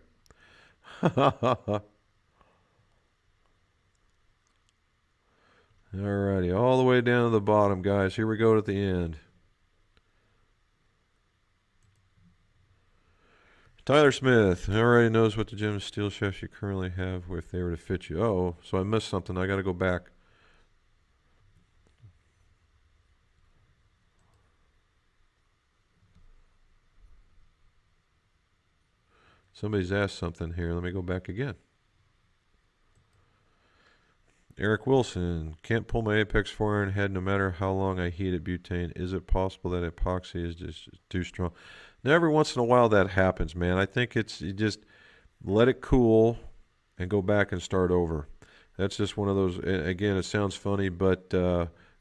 Alrighty, all the way down to the bottom, guys. Here we go at the end. Tyler Smith already knows what the gym steel shafts you currently have if they were to fit you. Uh-oh, so I missed something. I got to go back. Somebody's asked something here. Let me go back again. Eric Wilson, can't pull my Apex 4-iron head no matter how long I heat at butane. Is it possible that epoxy is just too strong? Now, every once in a while that happens, man. I think you just let it cool and go back and start over. That's just one of those, again, it sounds funny, but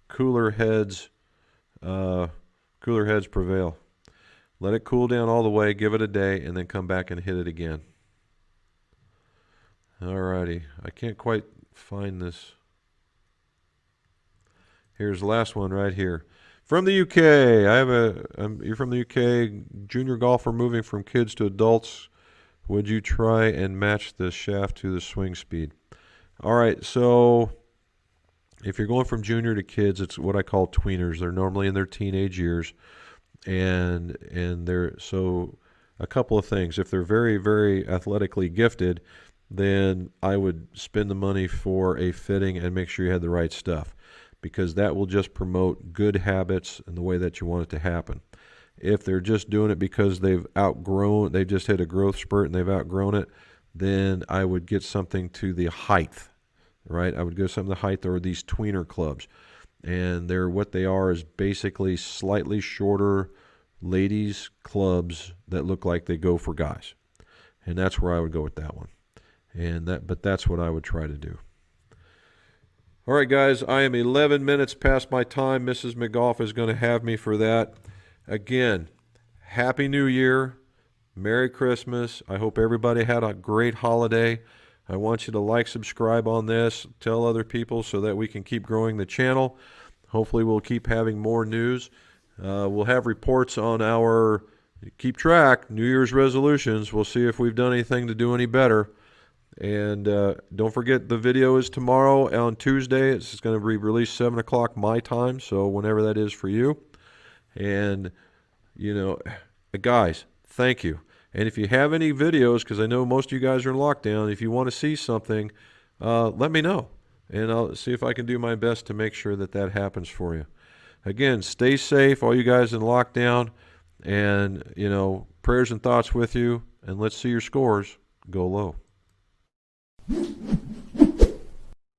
cooler heads prevail. Let it cool down all the way, give it a day, and then come back and hit it again. Alrighty, I can't quite find this. Here's the last one right here. From the UK, you're from the UK, junior golfer moving from kids to adults. Would you try and match the shaft to the swing speed? All right, so if you're going from junior to kids, it's what I call tweeners. They're normally in their teenage years, and so a couple of things. If they're very, very athletically gifted, then I would spend the money for a fitting and make sure you had the right stuff, because that will just promote good habits and the way that you want it to happen. If they're just doing it because they've just hit a growth spurt and they've outgrown it, then I would get something to the height, right? I would go something to the height, or these tweener clubs. And what they are is basically slightly shorter ladies' clubs that look like they go for guys. And that's where I would go with that one. But that's what I would try to do. All right, guys, I am 11 minutes past my time. Mrs. McGough is going to have me for that. Again, Happy New Year. Merry Christmas. I hope everybody had a great holiday. I want you to like, subscribe on this, tell other people so that we can keep growing the channel. Hopefully we'll keep having more news. We'll have reports on our, keep track, New Year's resolutions. We'll see if we've done anything to do any better. And don't forget, the video is tomorrow on Tuesday. It's going to be released 7 o'clock my time, so whenever that is for you. And, guys, thank you. And if you have any videos, because I know most of you guys are in lockdown, if you want to see something, let me know. And I'll see if I can do my best to make sure that happens for you. Again, stay safe, all you guys in lockdown. And, prayers and thoughts with you. And let's see your scores go low.